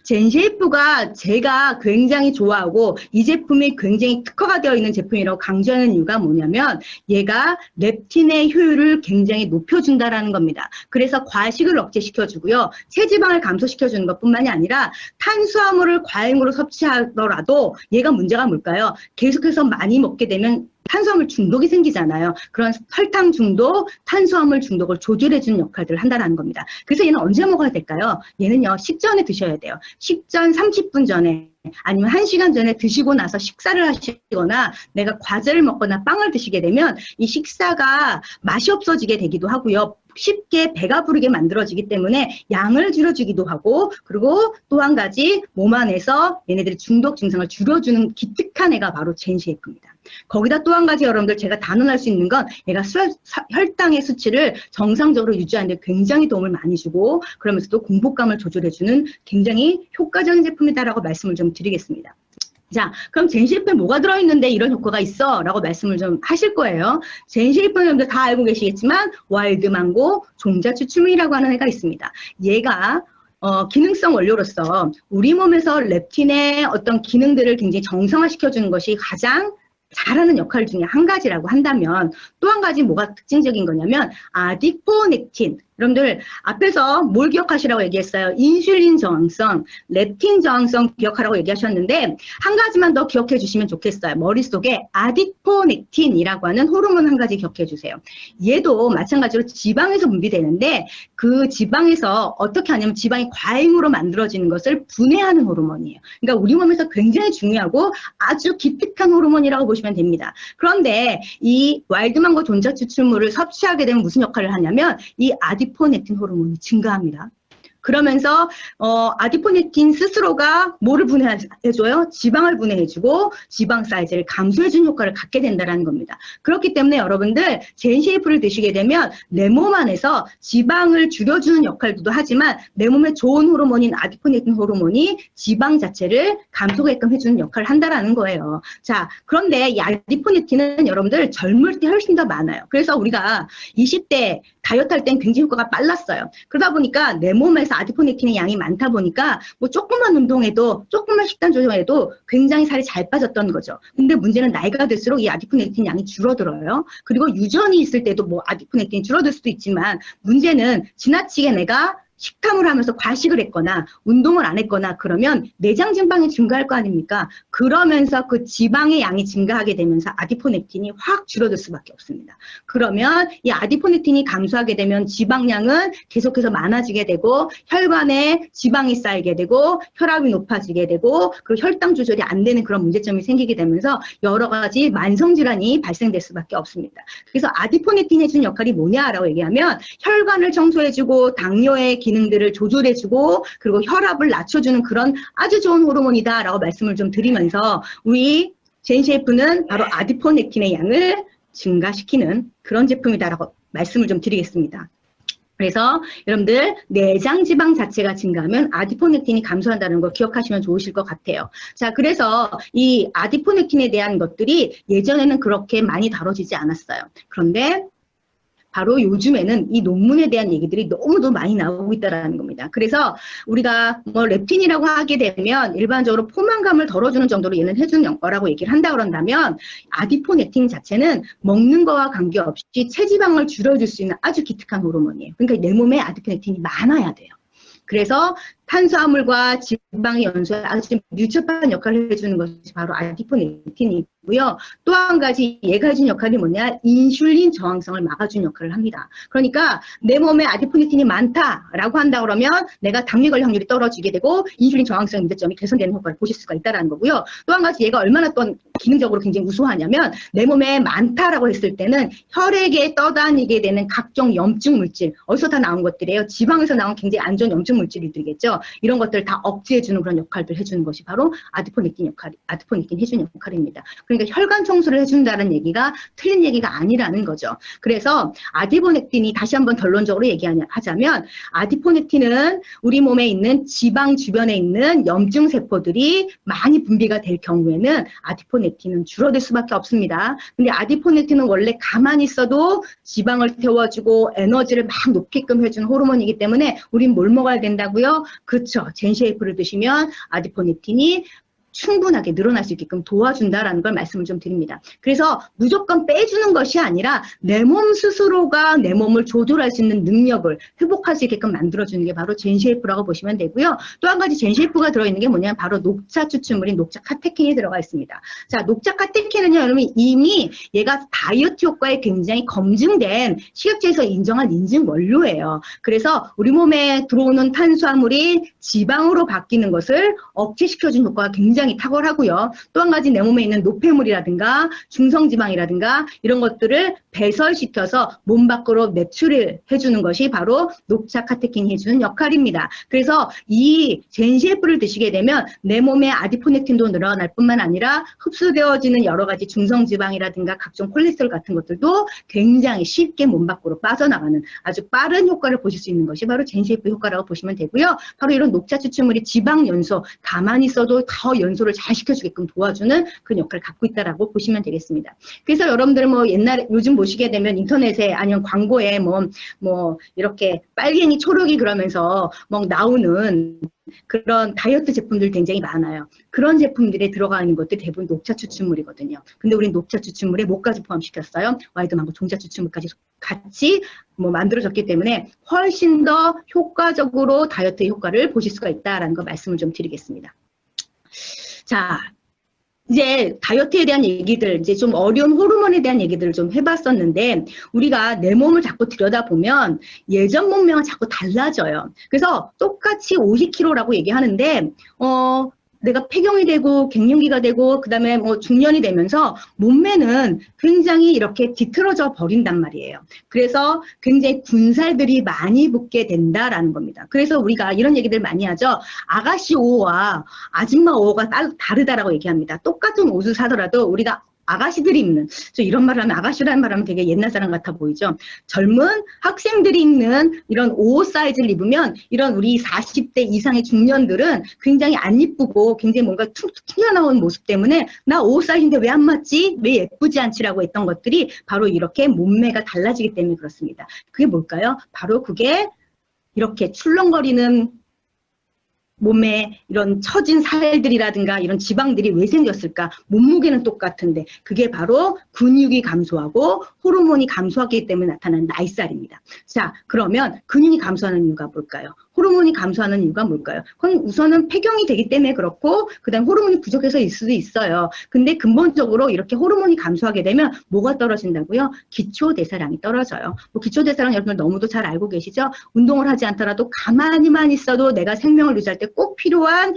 젠쉐이프가 제가 굉장히 좋아하고 이 제품이 굉장히 특화가 되어 있는 제품이라고 강조하는 이유가 뭐냐면 얘가 렙틴의 효율을 굉장히 높여준다라는 겁니다. 그래서 과식을 억제시켜주고요. 체지방을 감소시켜주는 것뿐만이 아니라 탄수화물을 과잉으로 섭취하더라도 얘가 문제가 뭘까요? 계속해서 많이 먹게 되면 탄수화물 중독이 생기잖아요. 그런 설탕 중독, 탄수화물 중독을 조절해주는 역할들을 한다는 겁니다. 그래서 얘는 언제 먹어야 될까요? 얘는요, 식전에 드셔야 돼요. 식전 30분 전에 아니면 1시간 전에 드시고 나서 식사를 하시거나 내가 과자를 먹거나 빵을 드시게 되면 이 식사가 맛이 없어지게 되기도 하고요. 쉽게 배가 부르게 만들어지기 때문에 양을 줄여주기도 하고 그리고 또 한 가지 몸 안에서 얘네들의 중독 증상을 줄여주는 기특한 애가 바로 젠쉐이프입니다. 거기다 또 한 가지 여러분들 제가 단언할 수 있는 건 얘가 혈당의 수치를 정상적으로 유지하는 데 굉장히 도움을 많이 주고 그러면서 또 공복감을 조절해주는 굉장히 효과적인 제품이다라고 말씀을 좀 드리겠습니다. 자, 그럼 젠쉐이프에 뭐가 들어있는데 이런 효과가 있어? 라고 말씀을 좀 하실 거예요. 젠쉐이프는 여러분들 다 알고 계시겠지만 와일드망고 종자추출물이라고 하는 애가 있습니다. 얘가 기능성 원료로서 우리 몸에서 렙틴의 어떤 기능들을 굉장히 정상화시켜주는 것이 가장 잘하는 역할 중에 한 가지라고 한다면 또 한 가지 뭐가 특징적인 거냐면 아디포넥틴. 여러분들 앞에서 뭘 기억하시라고 얘기했어요? 인슐린 저항성, 렙틴 저항성 기억하라고 얘기하셨는데 한 가지만 더 기억해 주시면 좋겠어요. 머릿속에 아디포넥틴이라고 하는 호르몬 한 가지 기억해 주세요. 얘도 마찬가지로 지방에서 분비되는데 그 지방에서 어떻게 하냐면 지방이 과잉으로 만들어지는 것을 분해하는 호르몬이에요. 그러니까 우리 몸에서 굉장히 중요하고 아주 기특한 호르몬이라고 보시면 됩니다. 그런데 이 와일드망고 종자추출물을 섭취하게 되면 무슨 역할을 하냐면 이 아디포넥틴 호르몬이 증가합니다. 그러면서 아디포넥틴 스스로가 뭐를 분해해줘요? 지방을 분해해주고 지방 사이즈를 감소해주는 효과를 갖게 된다는 겁니다. 그렇기 때문에 여러분들 젠쉐이프를 드시게 되면 내 몸 안에서 지방을 줄여주는 역할도 하지만 내 몸에 좋은 호르몬인 아디포넥틴 호르몬이 지방 자체를 감소게끔 해주는 역할을 한다는 거예요. 자, 그런데 이 아디포넥틴은 여러분들 젊을 때 훨씬 더 많아요. 그래서 우리가 20대 다이어트 할 땐 굉장히 효과가 빨랐어요. 그러다 보니까 내 몸에서 아디포넥틴의 양이 많다 보니까 뭐 조금만 운동해도 조금만 식단 조정해도 굉장히 살이 잘 빠졌던 거죠. 근데 문제는 나이가 들수록 이 아디포넥틴 양이 줄어들어요. 그리고 유전이 있을 때도 뭐 아디포넥틴이 줄어들 수도 있지만 문제는 지나치게 내가 식탐을 하면서 과식을 했거나 운동을 안 했거나 그러면 내장 지방이 증가할 거 아닙니까? 그러면서 그 지방의 양이 증가하게 되면서 아디포넥틴이 확 줄어들 수밖에 없습니다. 그러면 이 아디포넥틴이 감소하게 되면 지방량은 계속해서 많아지게 되고 혈관에 지방이 쌓이게 되고 혈압이 높아지게 되고 그리고 혈당 조절이 안 되는 그런 문제점이 생기게 되면서 여러 가지 만성질환이 발생될 수밖에 없습니다. 그래서 아디포넥틴이 해주는 역할이 뭐냐라고 얘기하면 혈관을 청소해주고 당뇨의 기능들을 조절해주고 그리고 혈압을 낮춰주는 그런 아주 좋은 호르몬이다라고 말씀을 좀 드리면서 우리 젠시에프는 바로 아디포넥틴의 양을 증가시키는 그런 제품이다라고 말씀을 좀 드리겠습니다. 그래서 여러분들 내장 지방 자체가 증가하면 아디포넥틴이 감소한다는 거 기억하시면 좋으실 것 같아요. 자, 그래서 이 아디포넥틴에 대한 것들이 예전에는 그렇게 많이 다뤄지지 않았어요. 그런데 바로 요즘에는 이 논문에 대한 얘기들이 너무도 많이 나오고 있다는 겁니다. 그래서 우리가 뭐 렙틴이라고 하게 되면 일반적으로 포만감을 덜어주는 정도로 얘는 해주는 거라고 얘기를 한다 그런다면 아디포넥틴 자체는 먹는 거와 관계없이 체지방을 줄여줄 수 있는 아주 기특한 호르몬이에요. 그러니까 내 몸에 아디포넥틴이 많아야 돼요. 그래서 탄수화물과 지방의 연소에 아주 밀접한 역할을 해주는 것이 바로 아디포넥틴이고요. 또 한 가지 얘가 해주는 역할이 뭐냐? 인슐린 저항성을 막아주는 역할을 합니다. 그러니까 내 몸에 아디포넥틴이 많다라고 한다 그러면 내가 당뇨 걸 확률이 떨어지게 되고 인슐린 저항성 문제점이 개선되는 효과를 보실 수가 있다는 거고요. 또 한 가지 얘가 얼마나 또 기능적으로 굉장히 우수하냐면 내 몸에 많다라고 했을 때는 혈액에 떠다니게 되는 각종 염증 물질, 어디서 다 나온 것들이에요. 지방에서 나온 굉장히 안 좋은 염증 물질들이겠죠. 이런 것들을 다 억제해주는 그런 역할들 해주는 것이 바로 아디포넥틴 해주는 역할입니다. 그러니까 혈관 청소를 해준다는 얘기가 틀린 얘기가 아니라는 거죠. 그래서 아디포넥틴이 다시 한번 결론적으로 얘기하자면 아디포넥틴은 우리 몸에 있는 지방 주변에 있는 염증 세포들이 많이 분비가 될 경우에는 아디포넥틴은 줄어들 수밖에 없습니다. 근데 아디포넥틴은 원래 가만히 있어도 지방을 태워주고 에너지를 막 높게끔 해주는 호르몬이기 때문에 우린 뭘 먹어야 된다고요? 그렇죠. 젠시에이프를 드시면 아디포넥틴이 충분하게 늘어날 수 있게끔 도와준다라는 걸 말씀을 좀 드립니다. 그래서 무조건 빼주는 것이 아니라 내 몸 스스로가 내 몸을 조절할 수 있는 능력을 회복할 수 있게끔 만들어주는 게 바로 젠시에이프라고 보시면 되고요. 또 한 가지 젠시에이프가 들어있는 게 뭐냐면 바로 녹차 추출물인 녹차 카테킨이 들어가 있습니다. 자, 녹차 카테킨은요, 여러분 이미 얘가 다이어트 효과에 굉장히 검증된 식약처에서 인정한 인증 원료예요. 그래서 우리 몸에 들어오는 탄수화물이 지방으로 바뀌는 것을 억제시켜주는 효과가 굉장히 탁월하고요. 또 한 가지 내 몸에 있는 노폐물이라든가 중성지방이라든가 이런 것들을 배설시켜서 몸 밖으로 매출을 해주는 것이 바로 녹차 카테킨이 해주는 역할입니다. 그래서 이 젠시에프를 드시게 되면 내 몸에 아디포넥틴도 늘어날 뿐만 아니라 흡수되어지는 여러 가지 중성지방이라든가 각종 콜레스테롤 같은 것들도 굉장히 쉽게 몸 밖으로 빠져나가는 아주 빠른 효과를 보실 수 있는 것이 바로 젠시에프 효과라고 보시면 되고요. 바로 이런 녹차 추출물이 지방 연소, 가만히 있어도 더 연소를 잘 시켜주게끔 도와주는 그런 역할을 갖고 있다라고 보시면 되겠습니다. 그래서 여러분들 뭐 옛날에 요즘 보시게 되면 인터넷에 아니면 광고에 뭐 이렇게 빨갱이 초록이 그러면서 뭐 나오는 그런 다이어트 제품들 굉장히 많아요. 그런 제품들에 들어가 있는 것들이 대부분 녹차 추출물이거든요. 근데 우린 녹차 추출물에 뭐까지 포함시켰어요? 와이드망고 종자 추출물까지 같이 뭐 만들어졌기 때문에 훨씬 더 효과적으로 다이어트 효과를 보실 수가 있다라는 거 말씀을 좀 드리겠습니다. 자, 이제 다이어트에 대한 얘기들, 이제 좀 어려운 호르몬에 대한 얘기들을 좀 해봤었는데 우리가 내 몸을 자꾸 들여다보면 예전 몸매가 자꾸 달라져요. 그래서 똑같이 50kg라고 얘기하는데 내가 폐경이 되고 갱년기가 되고 그 다음에 뭐 중년이 되면서 몸매는 굉장히 이렇게 뒤틀어져 버린단 말이에요. 그래서 굉장히 군살들이 많이 붙게 된다라는 겁니다. 그래서 우리가 이런 얘기들 많이 하죠. 아가씨 5호와 아줌마 5호가 다르다라고 얘기합니다. 똑같은 옷을 사더라도 우리가 아가씨들이 입는, 저 이런 말을 하면, 아가씨라는 말 하면 되게 옛날 사람 같아 보이죠. 젊은 학생들이 입는 이런 옷 사이즈를 입으면 이런 우리 40대 이상의 중년들은 굉장히 안 이쁘고 굉장히 뭔가 툭툭 튀어나온 모습 때문에 나 옷 사이즈인데 왜 안 맞지? 왜 예쁘지 않지라고 했던 것들이 바로 이렇게 몸매가 달라지기 때문에 그렇습니다. 그게 뭘까요? 바로 그게 이렇게 출렁거리는 몸에 이런 처진 살들이라든가 이런 지방들이 왜 생겼을까? 몸무게는 똑같은데 그게 바로 근육이 감소하고 호르몬이 감소하기 때문에 나타나는 나이살입니다. 자, 그러면 근육이 감소하는 이유가 뭘까요? 호르몬이 감소하는 이유가 뭘까요? 그건 우선은 폐경이 되기 때문에 그렇고 그다음 호르몬이 부족해서일 수도 있어요. 근데 근본적으로 이렇게 호르몬이 감소하게 되면 뭐가 떨어진다고요? 기초대사량이 떨어져요. 뭐 기초대사량 여러분들 너무도 잘 알고 계시죠? 운동을 하지 않더라도 가만히만 있어도 내가 생명을 유지할 때 꼭 필요한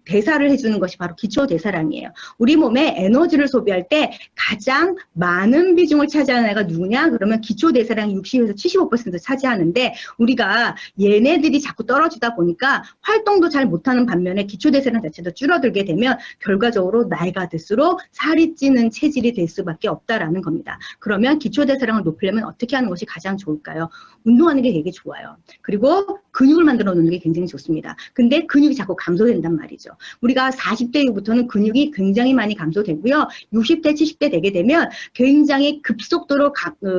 대사를 해주는 것이 바로 기초대사량이에요. 우리 몸에 에너지를 소비할 때 가장 많은 비중을 차지하는 애가 누구냐? 그러면 기초대사량이 60에서 75% 차지하는데 우리가 얘네들이 자꾸 떨어지다 보니까 활동도 잘 못하는 반면에 기초대사량 자체도 줄어들게 되면 결과적으로 나이가 들수록 살이 찌는 체질이 될 수밖에 없다라는 겁니다. 그러면 기초대사량을 높이려면 어떻게 하는 것이 가장 좋을까요? 운동하는 게 되게 좋아요. 그리고 근육을 만들어 놓는 게 굉장히 좋습니다. 근데 근육이 자꾸 감소된단 말이죠. 우리가 40대 이후부터는 근육이 굉장히 많이 감소되고요. 60대, 70대 되게 되면 굉장히 급속도로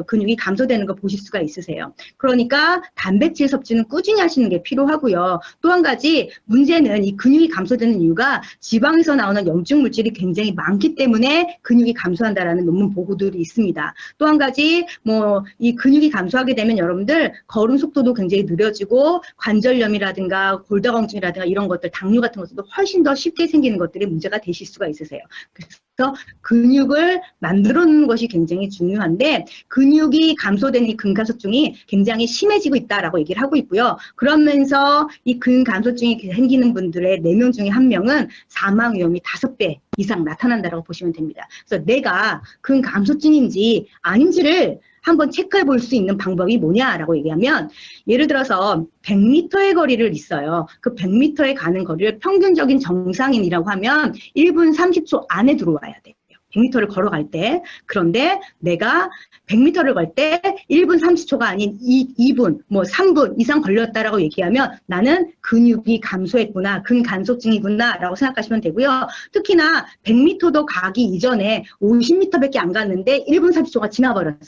근육이 감소되는 거 보실 수가 있으세요. 그러니까 단백질 섭취는 꾸준히 하시는 게 필요하고요. 또 한 가지 문제는 이 근육이 감소되는 이유가 지방에서 나오는 염증 물질이 굉장히 많기 때문에 근육이 감소한다라는 논문 보고들이 있습니다. 또 한 가지 이 근육이 감소하게 되면 여러분들 걸음 속도도 굉장히 느려지고 관절염이라든가 골다공증이라든가 이런 것들, 당뇨 같은 것들도 훨씬 더 쉽게 생기는 것들이 문제가 되실 수가 있으세요. 그래서 근육을 만들어 놓는 것이 굉장히 중요한데 근육이 감소된 이 근감소증이 굉장히 심해지고 있다라고 얘기를 하고 있고요. 그러면서 이 근감소증이 생기는 분들의 4명 중에 1명은 사망 위험이 5배 이상 나타난다라고 보시면 됩니다. 그래서 내가 근감소증인지 아닌지를 한번 체크해 볼 수 있는 방법이 뭐냐라고 얘기하면 예를 들어서 100m의 거리를 있어요. 그 100m에 가는 거리를 평균적인 정상인이라고 하면 1분 30초 안에 들어와야 돼요. 100m를 걸어갈 때. 그런데 내가 100m를 걸 때 1분 30초가 아닌 2분, 3분 이상 걸렸다라고 얘기하면 나는 근육이 감소했구나, 근감소증이구나 라고 생각하시면 되고요. 특히나 100m도 가기 이전에 50m밖에 안 갔는데 1분 30초가 지나버렸어.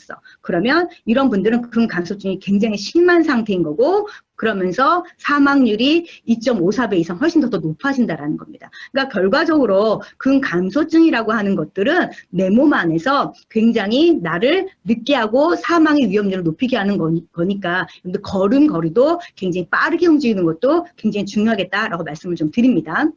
그러면 이런 분들은 근감소증이 굉장히 심한 상태인 거고 그러면서 사망률이 2.54배 이상 훨씬 더 높아진다라는 겁니다. 그러니까 결과적으로 근감소증이라고 하는 것들은 내 몸 안에서 굉장히 나를 늦게 하고 사망의 위험률을 높이게 하는 거니까 걸음걸이도 굉장히 빠르게 움직이는 것도 굉장히 중요하겠다라고 말씀을 좀 드립니다.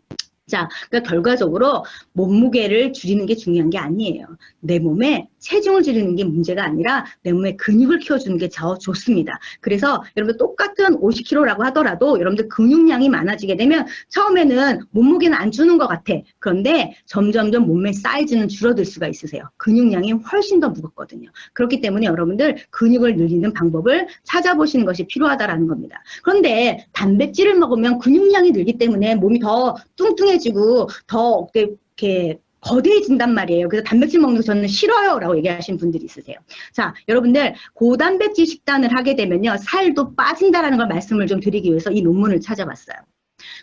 자, 그러니까 결과적으로 몸무게를 줄이는 게 중요한 게 아니에요. 내 몸에 체중을 줄이는 게 문제가 아니라 내 몸에 근육을 키워주는 게 더 좋습니다. 그래서 여러분들 똑같은 50kg라고 하더라도 여러분들 근육량이 많아지게 되면 처음에는 몸무게는 안 주는 것 같아. 그런데 점점점 몸매 사이즈는 줄어들 수가 있으세요. 근육량이 훨씬 더 무겁거든요. 그렇기 때문에 여러분들 근육을 늘리는 방법을 찾아보시는 것이 필요하다라는 겁니다. 그런데 단백질을 먹으면 근육량이 늘기 때문에 몸이 더 뚱뚱해지고 더 이렇게 거대해진단 말이에요. 그래서 단백질 먹는 거 저는 싫어요 라고 얘기하시는 분들이 있으세요. 자, 여러분들 고단백질 식단을 하게 되면요 살도 빠진다라는 걸 말씀을 좀 드리기 위해서 이 논문을 찾아봤어요.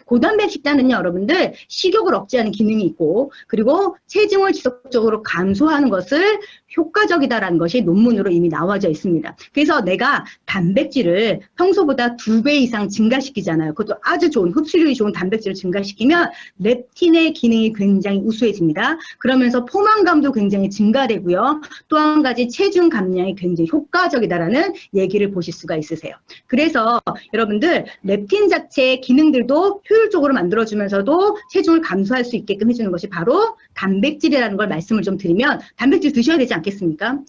고단백 식단은요 여러분들 식욕을 억제하는 기능이 있고 그리고 체중을 지속적으로 감소하는 것을 효과적이다라는 것이 논문으로 이미 나와져 있습니다. 그래서 내가 단백질을 평소보다 2배 이상 증가시키잖아요. 그것도 아주 좋은 흡수율이 좋은 단백질을 증가시키면 렙틴의 기능이 굉장히 우수해집니다. 그러면서 포만감도 굉장히 증가되고요. 또 한 가지 체중 감량이 굉장히 효과적이다라는 얘기를 보실 수가 있으세요. 그래서 여러분들 렙틴 자체의 기능들도 효율적으로 만들어주면서도 체중을 감소할 수 있게끔 해주는 것이 바로 단백질이라는 걸 말씀을 좀 드리면 단백질 드셔야 되지 않겠습니까?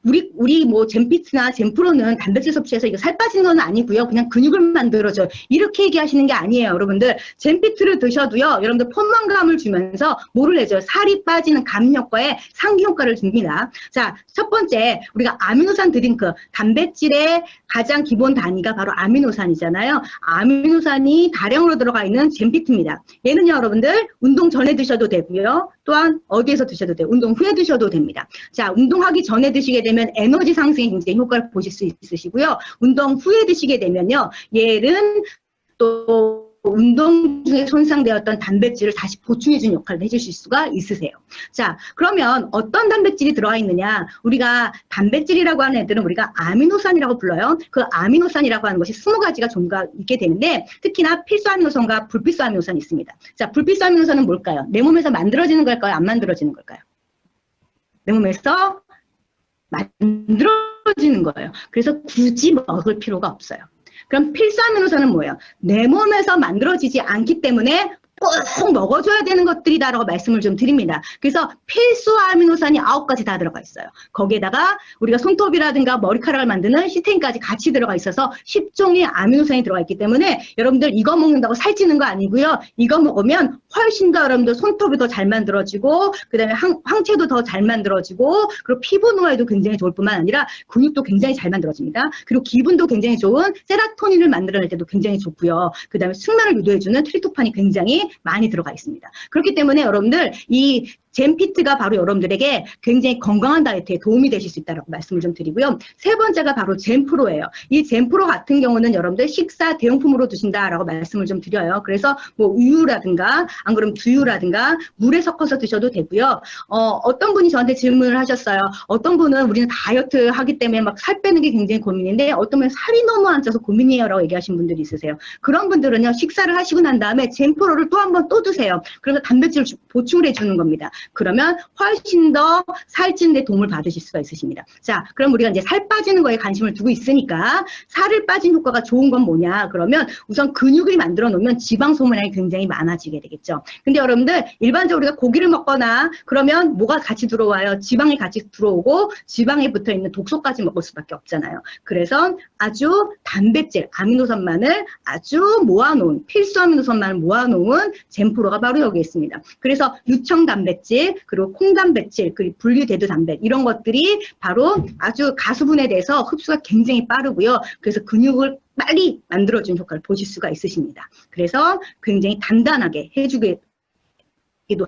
우리 젠피트나 젠프로는 단백질 섭취해서 이거 살 빠지는 건 아니고요. 그냥 근육을 만들어줘요. 이렇게 얘기하시는 게 아니에요, 여러분들. 젠피트를 드셔도요, 여러분들 포만감을 주면서 뭐를 해줘요? 살이 빠지는 감 효과에 상기 효과를 줍니다. 자, 첫 번째, 우리가 아미노산 드링크, 단백질의 가장 기본 단위가 바로 아미노산이잖아요. 아미노산이 다량으로 들어가 있는 젠피트입니다. 얘는요, 여러분들 운동 전에 드셔도 되고요. 또한 어디에서 드셔도 돼요. 운동 후에 드셔도 됩니다. 자, 운동하기 전에 드시게 되면 에너지 상승에 굉장히 효과를 보실 수 있으시고요. 운동 후에 드시게 되면요, 얘는 또 운동 중에 손상되었던 단백질을 다시 보충해주는 역할을 해주실 수가 있으세요. 자, 그러면 어떤 단백질이 들어가 있느냐? 우리가 단백질이라고 하는 애들은 우리가 아미노산이라고 불러요. 그 아미노산이라고 하는 것이 20가지가 종류가 있게 되는데, 특히나 필수 아미노산과 불필수 아미노산이 있습니다. 자, 불필수 아미노산은 뭘까요? 내 몸에서 만들어지는 걸까요? 안 만들어지는 걸까요? 내 몸에서 만들어지는 거예요. 그래서 굳이 먹을 필요가 없어요. 그럼 필수 아미노산은 뭐예요? 내 몸에서 만들어지지 않기 때문에 꼭 먹어줘야 되는 것들이다라고 말씀을 좀 드립니다. 그래서 필수 아미노산이 9가지 다 들어가 있어요. 거기에다가 우리가 손톱이라든가 머리카락을 만드는 시스테인까지 같이 들어가 있어서 10종의 아미노산이 들어가 있기 때문에 여러분들 이거 먹는다고 살찌는 거 아니고요. 이거 먹으면 훨씬 더 여러분들 손톱이 더 잘 만들어지고, 그 다음에 황체도 더 잘 만들어지고, 그리고 피부 노화에도 굉장히 좋을 뿐만 아니라 근육도 굉장히 잘 만들어집니다. 그리고 기분도 굉장히 좋은 세라토닌을 만들어낼 때도 굉장히 좋고요. 그 다음에 숙면을 유도해주는 트리토판이 굉장히 많이 들어가 있습니다. 그렇기 때문에 여러분들 이 젠피트가 바로 여러분들에게 굉장히 건강한 다이어트에 도움이 되실 수 있다고 말씀을 좀 드리고요. 세 번째가 바로 젠프로예요. 이 젠프로 같은 경우는 여러분들 식사 대용품으로 드신다라고 말씀을 좀 드려요. 그래서 뭐 우유라든가 안 그러면 두유라든가 물에 섞어서 드셔도 되고요. 어떤 분이 저한테 질문을 하셨어요. 어떤 분은 우리는 다이어트 하기 때문에 막 살 빼는 게 굉장히 고민인데 어떤 분은 살이 너무 안 쪄서 고민이에요 라고 얘기하신 분들이 있으세요. 그런 분들은요, 식사를 하시고 난 다음에 젠프로를 또 한 번 또 드세요. 그래서 단백질을 보충을 해주는 겁니다. 그러면 훨씬 더 살찌는 데 도움을 받으실 수가 있으십니다. 자, 그럼 우리가 이제 살 빠지는 거에 관심을 두고 있으니까 살을 빠진 효과가 좋은 건 뭐냐? 그러면 우선 근육을 만들어 놓으면 지방 소모량이 굉장히 많아지게 되겠죠. 근데 여러분들 일반적으로 우리가 고기를 먹거나 그러면 뭐가 같이 들어와요? 지방이 같이 들어오고 지방에 붙어 있는 독소까지 먹을 수밖에 없잖아요. 그래서 아주 단백질, 아미노산만을 아주 모아놓은, 필수 아미노산만을 모아놓은 젠프로가 바로 여기 있습니다. 그래서 유청 단백질, 그리고 콩 단백질, 그리고 분리되드 단백 이런 것들이 바로 아주 가수분해 돼서 흡수가 굉장히 빠르고요. 그래서 근육을 빨리 만들어주는 효과를 보실 수가 있으십니다. 그래서 굉장히 단단하게 해주기도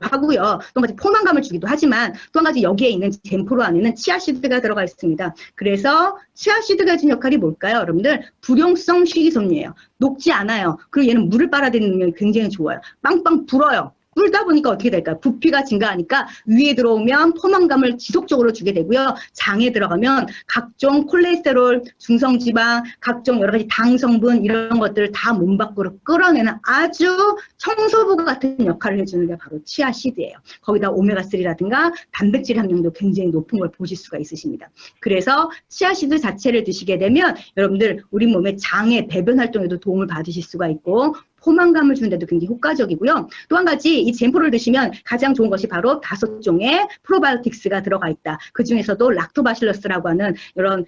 하고요. 또 한 가지 포만감을 주기도 하지만 또 한 가지 여기에 있는 젠프로 안에는 치아씨드가 들어가 있습니다. 그래서 치아씨드가 해준 역할이 뭘까요? 여러분들 불용성 식이섬유예요. 녹지 않아요. 그리고 얘는 물을 빨아들이는 능력이 굉장히 좋아요. 빵빵 불어요. 불다 보니까 어떻게 될까요? 부피가 증가하니까 위에 들어오면 포만감을 지속적으로 주게 되고요. 장에 들어가면 각종 콜레스테롤, 중성지방, 각종 여러 가지 당 성분 이런 것들을 다 몸 밖으로 끌어내는 아주 청소부 같은 역할을 해주는 게 바로 치아씨드예요. 거기다 오메가3라든가 단백질 함량도 굉장히 높은 걸 보실 수가 있으십니다. 그래서 치아씨드 자체를 드시게 되면 여러분들 우리 몸의 장의 배변 활동에도 도움을 받으실 수가 있고 포만감을 주는 데도 굉장히 효과적이고요. 또 한 가지 이 젠프로를 드시면 가장 좋은 것이 바로 5종의 프로바이오틱스가 들어가 있다. 그 중에서도 락토바실러스라고 하는 이런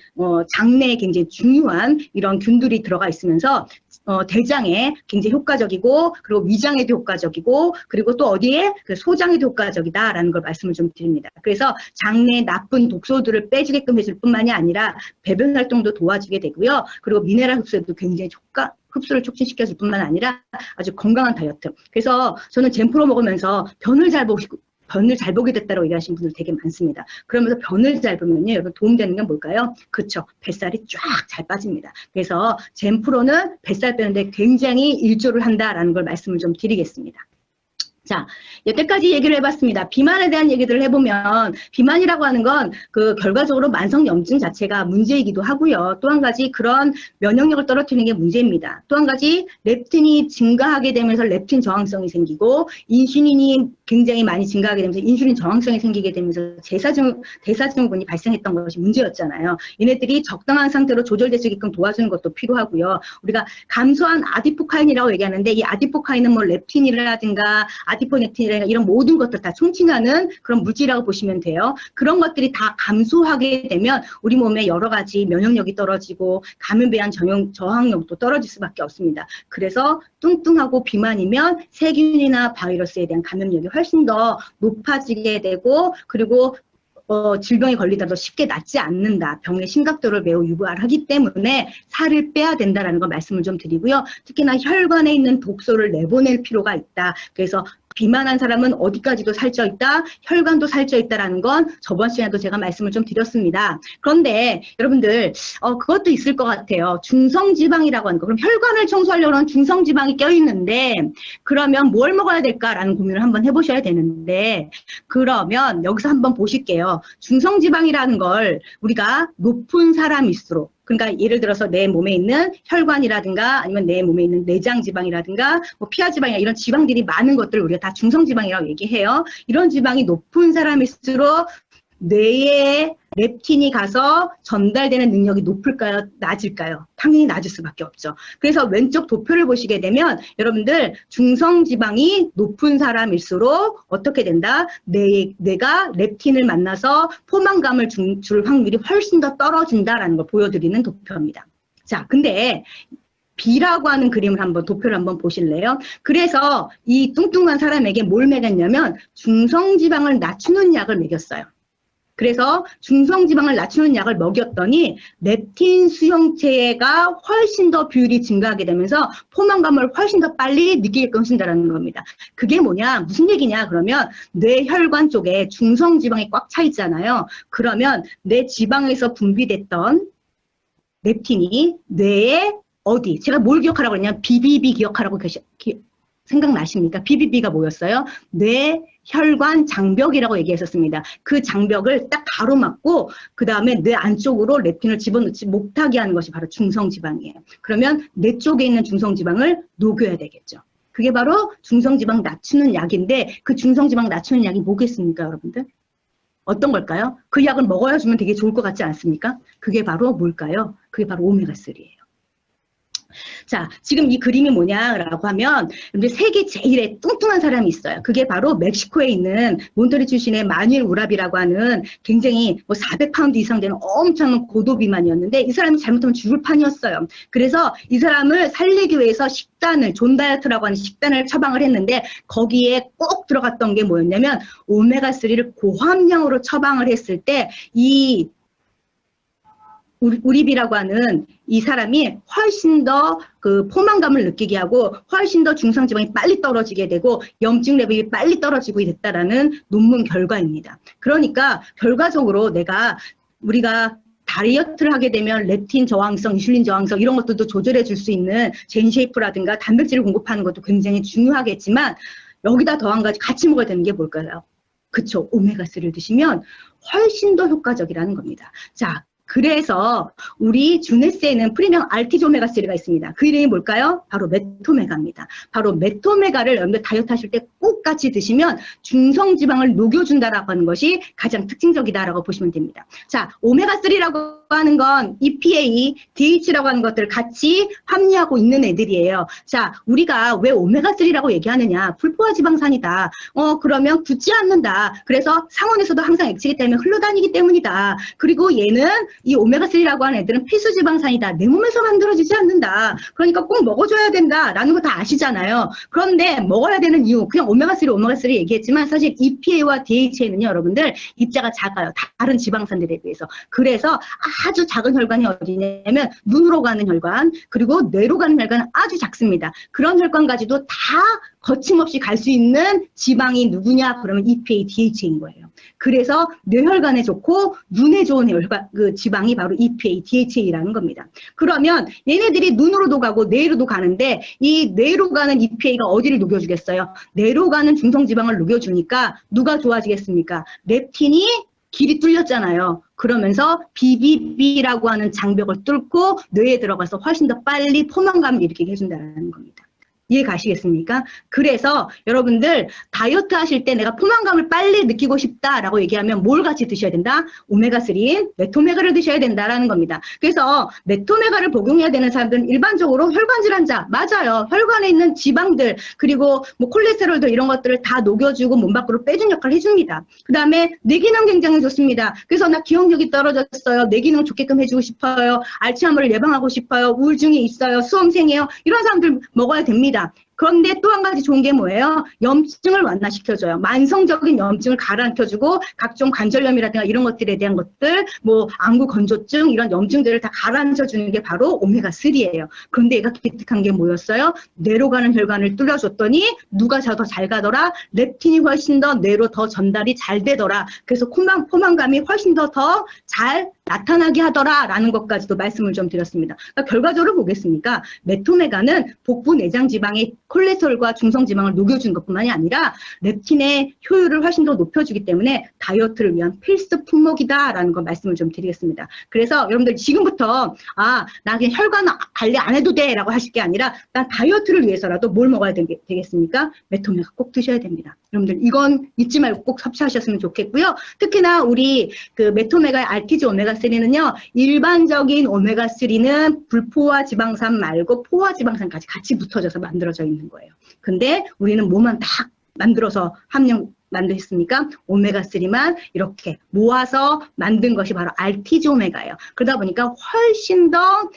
장내에 굉장히 중요한 이런 균들이 들어가 있으면서 대장에 굉장히 효과적이고 그리고 위장에도 효과적이고 그리고 또 어디에 그 소장에도 효과적이다라는 걸 말씀을 좀 드립니다. 그래서 장내 나쁜 독소들을 빼주게끔 해줄 뿐만이 아니라 배변 활동도 도와주게 되고요. 그리고 미네랄 흡수에도 굉장히 흡수를 촉진시켜줄 뿐만 아니라 아주 건강한 다이어트. 그래서 저는 젠프로 먹으면서 변을 잘 보게 됐다고 얘기하시는 분들 되게 많습니다. 그러면서 변을 잘 보면요, 여러분 도움되는 게 뭘까요? 그쵸, 뱃살이 쫙 잘 빠집니다. 그래서 젠프로는 뱃살 빼는데 굉장히 일조를 한다라는 걸 말씀을 좀 드리겠습니다. 자, 여태까지 얘기를 해봤습니다. 비만에 대한 얘기들을 해보면 비만이라고 하는 건 그 결과적으로 만성염증 자체가 문제이기도 하고요. 또 한 가지 그런 면역력을 떨어뜨리는 게 문제입니다. 또 한 가지 렙틴이 증가하게 되면서 렙틴 저항성이 생기고 인슐린이 굉장히 많이 증가하게 되면서 인슐린 저항성이 생기게 되면서 대사증후군이 발생했던 것이 문제였잖아요. 얘네들이 적당한 상태로 조절될 수 있게끔 도와주는 것도 필요하고요. 우리가 감소한 아디포카인이라고 얘기하는데 이 아디포카인은 뭐 렙틴이라든가 아디포넥틴이라든가 이런 모든 것들 다 총칭하는 그런 물질이라고 보시면 돼요. 그런 것들이 다 감소하게 되면 우리 몸에 여러 가지 면역력이 떨어지고 감염에 대한 저항력도 떨어질 수밖에 없습니다. 그래서 뚱뚱하고 비만이면 세균이나 바이러스에 대한 감염력이 훨씬 더 높아지게 되고 그리고 질병에 걸리더라도 쉽게 낫지 않는다. 병의 심각도를 매우 유발하기 때문에 살을 빼야 된다라는 거 말씀을 좀 드리고요. 특히나 혈관에 있는 독소를 내보낼 필요가 있다. 그래서 비만한 사람은 어디까지도 살쪄 있다, 혈관도 살쪄 있다라는 건 저번 시간에도 제가 말씀을 좀 드렸습니다. 그런데 여러분들 그것도 있을 것 같아요. 중성지방이라고 하는 거. 그럼 혈관을 청소하려고 하면 중성지방이 껴있는데 그러면 뭘 먹어야 될까라는 고민을 한번 해보셔야 되는데 그러면 여기서 한번 보실게요. 중성지방이라는 걸 우리가 높은 사람일수록 그러니까 예를 들어서 내 몸에 있는 혈관이라든가 아니면 내 몸에 있는 내장지방이라든가 뭐 피하지방이나 이런 지방들이 많은 것들을 우리가 다 중성지방이라고 얘기해요. 이런 지방이 높은 사람일수록 뇌에 렙틴이 가서 전달되는 능력이 높을까요? 낮을까요? 당연히 낮을 수밖에 없죠. 그래서 왼쪽 도표를 보시게 되면 여러분들 중성지방이 높은 사람일수록 어떻게 된다? 뇌가 렙틴을 만나서 포만감을 줄 확률이 훨씬 더 떨어진다라는 걸 보여드리는 도표입니다. 자, 근데 B라고 하는 그림을 도표를 한번 보실래요? 그래서 이 뚱뚱한 사람에게 뭘 먹였냐면 중성지방을 낮추는 약을 먹였어요. 그래서 중성지방을 낮추는 약을 먹였더니 렙틴 수용체가 훨씬 더 비율이 증가하게 되면서 포만감을 훨씬 더 빨리 느끼게끔 해준다는 겁니다. 그게 뭐냐? 무슨 얘기냐? 그러면 뇌 혈관 쪽에 중성지방이 꽉 차 있잖아요. 그러면 내 지방에서 분비됐던 렙틴이 뇌에 어디? 제가 뭘 기억하라고 했냐면 BBB 기억하라고 생각나십니까? BBB가 뭐였어요? 뇌 혈관 장벽이라고 얘기했었습니다. 그 장벽을 딱 가로막고 그 다음에 뇌 안쪽으로 렙틴을 집어넣지 못하게 하는 것이 바로 중성지방이에요. 그러면 뇌 쪽에 있는 중성지방을 녹여야 되겠죠. 그게 바로 중성지방 낮추는 약인데 그 중성지방 낮추는 약이 뭐겠습니까, 여러분들? 어떤 걸까요? 그 약을 먹어야 주면 되게 좋을 것 같지 않습니까? 그게 바로 뭘까요? 그게 바로 오메가3예요. 자, 지금 이 그림이 뭐냐라고 하면 세계 제일의 뚱뚱한 사람이 있어요. 그게 바로 멕시코에 있는 몬테리 출신의 마뉴엘 우랍이라고 하는 굉장히 400파운드 이상 되는 엄청난 고도비만이었는데 이 사람이 잘못하면 죽을 판이었어요. 그래서 이 사람을 살리기 위해서 식단을 존 다이어트라고 하는 식단을 처방을 했는데 거기에 꼭 들어갔던 게 뭐였냐면 오메가3를 고함량으로 처방을 했을 때 이 우립이라고 하는 이 사람이 훨씬 더 그 포만감을 느끼게 하고 훨씬 더 중성지방이 빨리 떨어지게 되고 염증 레벨이 빨리 떨어지고 됐다라는 논문 결과입니다. 그러니까 결과적으로 우리가 다이어트를 하게 되면 렙틴 저항성, 인슐린 저항성 이런 것들도 조절해 줄 수 있는 젠쉐이프라든가 단백질을 공급하는 것도 굉장히 중요하겠지만 여기다 더 한 가지 같이 먹어야 되는 게 뭘까요? 그쵸, 오메가3를 드시면 훨씬 더 효과적이라는 겁니다. 자, 그래서 우리 주네스에는 프리미엄 알티즈 오메가3가 있습니다. 그 이름이 뭘까요? 바로 메토메가입니다. 바로 메토메가를 여러분들 다이어트 하실 때 꼭 같이 드시면 중성지방을 녹여준다라고 하는 것이 가장 특징적이다라고 보시면 됩니다. 자, 오메가3라고 하는 건 EPA, DH라고 하는 것들을 같이 함유하고 있는 애들이에요. 자, 우리가 왜 오메가3라고 얘기하느냐? 불포화 지방산이다. 그러면 굳지 않는다. 그래서 상온에서도 항상 액체이기 때문에 흘러다니기 때문이다. 그리고 얘는 이 오메가3라고 하는 애들은 필수지방산이다. 내 몸에서 만들어지지 않는다. 그러니까 꼭 먹어줘야 된다라는 거 다 아시잖아요. 그런데 먹어야 되는 이유, 그냥 오메가3 얘기했지만 사실 EPA와 DHA는요, 여러분들 입자가 작아요. 다른 지방산들에 비해서. 그래서 아주 작은 혈관이 어디냐면 눈으로 가는 혈관, 그리고 뇌로 가는 혈관은 아주 작습니다. 그런 혈관까지도 다 거침없이 갈 수 있는 지방이 누구냐? 그러면 EPA, DHA인 거예요. 그래서 뇌혈관에 좋고 눈에 좋은 그 지방이 바로 EPA, DHA라는 겁니다. 그러면 얘네들이 눈으로도 가고 뇌로도 가는데 이 뇌로 가는 EPA가 어디를 녹여주겠어요? 뇌로 가는 중성지방을 녹여주니까 누가 좋아지겠습니까? 렙틴이 길이 뚫렸잖아요. 그러면서 BBB라고 하는 장벽을 뚫고 뇌에 들어가서 훨씬 더 빨리 포만감을 일으키게 해준다는 겁니다. 이해 가시겠습니까? 그래서 여러분들 다이어트 하실 때 내가 포만감을 빨리 느끼고 싶다라고 얘기하면 뭘 같이 드셔야 된다? 오메가3인 메토메가를 드셔야 된다라는 겁니다. 그래서 메토메가를 복용해야 되는 사람들은 일반적으로 혈관 질환자, 맞아요. 혈관에 있는 지방들 그리고 뭐 콜레스테롤들 이런 것들을 다 녹여주고 몸 밖으로 빼준 역할을 해줍니다. 그 다음에 뇌기능 굉장히 좋습니다. 그래서 나 기억력이 떨어졌어요. 뇌기능 좋게끔 해주고 싶어요. 알츠하이머를 예방하고 싶어요. 우울증이 있어요. 수험생이에요. 이런 사람들 먹어야 됩니다. 그런데 또 한 가지 좋은 게 뭐예요? 염증을 완화시켜줘요. 만성적인 염증을 가라앉혀주고 각종 관절염이라든가 이런 것들에 대한 것들, 뭐 안구 건조증 이런 염증들을 다 가라앉혀주는 게 바로 오메가3예요. 그런데 얘가 기특한 게 뭐였어요? 뇌로 가는 혈관을 뚫어줬더니 누가 더 잘 가더라? 렙틴이 훨씬 더 뇌로 더 전달이 잘 되더라. 그래서 포만감이 훨씬 더 잘 나타나게 하더라라는 것까지도 말씀을 좀 드렸습니다. 그러니까 결과적으로 보겠습니까? 메토메가는 복부 내장 지방의 콜레스테롤과 중성지방을 녹여주는 것뿐만이 아니라 렙틴의 효율을 훨씬 더 높여주기 때문에 다이어트를 위한 필수 품목이다라는 거 말씀을 좀 드리겠습니다. 그래서 여러분들 지금부터 나 그냥 혈관 관리 안 해도 돼 라고 하실 게 아니라 난 다이어트를 위해서라도 뭘 먹어야 되겠습니까? 메토메가 꼭 드셔야 됩니다. 여러분들 이건 잊지 말고 꼭 섭취하셨으면 좋겠고요. 특히나 우리 그 메토메가의 RTG 오메가3는요. 일반적인 오메가3는 불포화 지방산 말고 포화 지방산까지 같이 붙어져서 만들어져 있는 거예요. 근데 우리는 뭐만 딱 만들어서 만드셨습니까? 오메가3만 이렇게 모아서 만든 것이 바로 RTG 오메가예요. 그러다 보니까 훨씬 더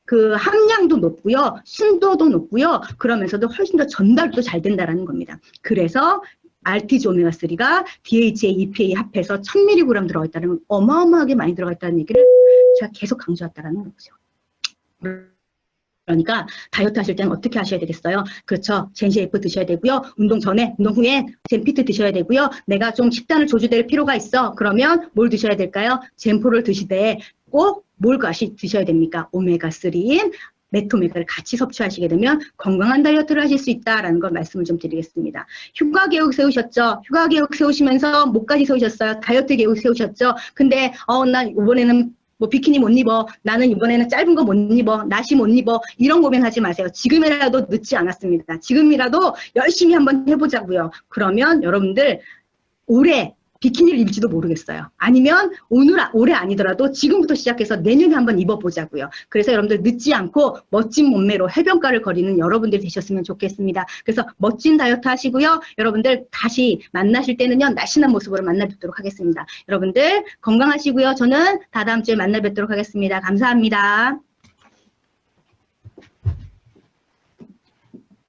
그 함량도 높고요. 순도도 높고요. 그러면서도 훨씬 더 전달도 잘 된다는 겁니다. 그래서 RTG 오메가3가 DHA, EPA 합해서 1000mg 들어가 있다는 어마어마하게 많이 들어가 있다는 얘기를 제가 계속 강조했다는 거죠. 그러니까 다이어트 하실 때는 어떻게 하셔야 되겠어요? 그렇죠. 젠시에이프 드셔야 되고요. 운동 전에, 운동 후에 젠피트 드셔야 되고요. 내가 좀 식단을 조절될 필요가 있어. 그러면 뭘 드셔야 될까요? 젠포를 드시되 꼭 뭘 드셔야 됩니까? 오메가3인 메토메가를 같이 섭취하시게 되면 건강한 다이어트를 하실 수 있다라는 걸 말씀을 좀 드리겠습니다. 휴가 계획 세우셨죠? 휴가 계획 세우시면서 뭐까지 세우셨어요? 다이어트 계획 세우셨죠? 근데 나 이번에는 뭐 비키니 못 입어. 나는 이번에는 짧은 거 못 입어. 나시 못 입어. 이런 고민하지 마세요. 지금이라도 늦지 않았습니다. 지금이라도 열심히 한번 해보자고요. 그러면 여러분들 올해 비키니를 입을지도 모르겠어요. 아니면 올해 아니더라도 지금부터 시작해서 내년에 한번 입어보자고요. 그래서 여러분들 늦지 않고 멋진 몸매로 해변가를 거리는 여러분들 되셨으면 좋겠습니다. 그래서 멋진 다이어트 하시고요. 여러분들 다시 만나실 때는요. 날씬한 모습으로 만나 뵙도록 하겠습니다. 여러분들 건강하시고요. 저는 다다음 주에 만나 뵙도록 하겠습니다. 감사합니다.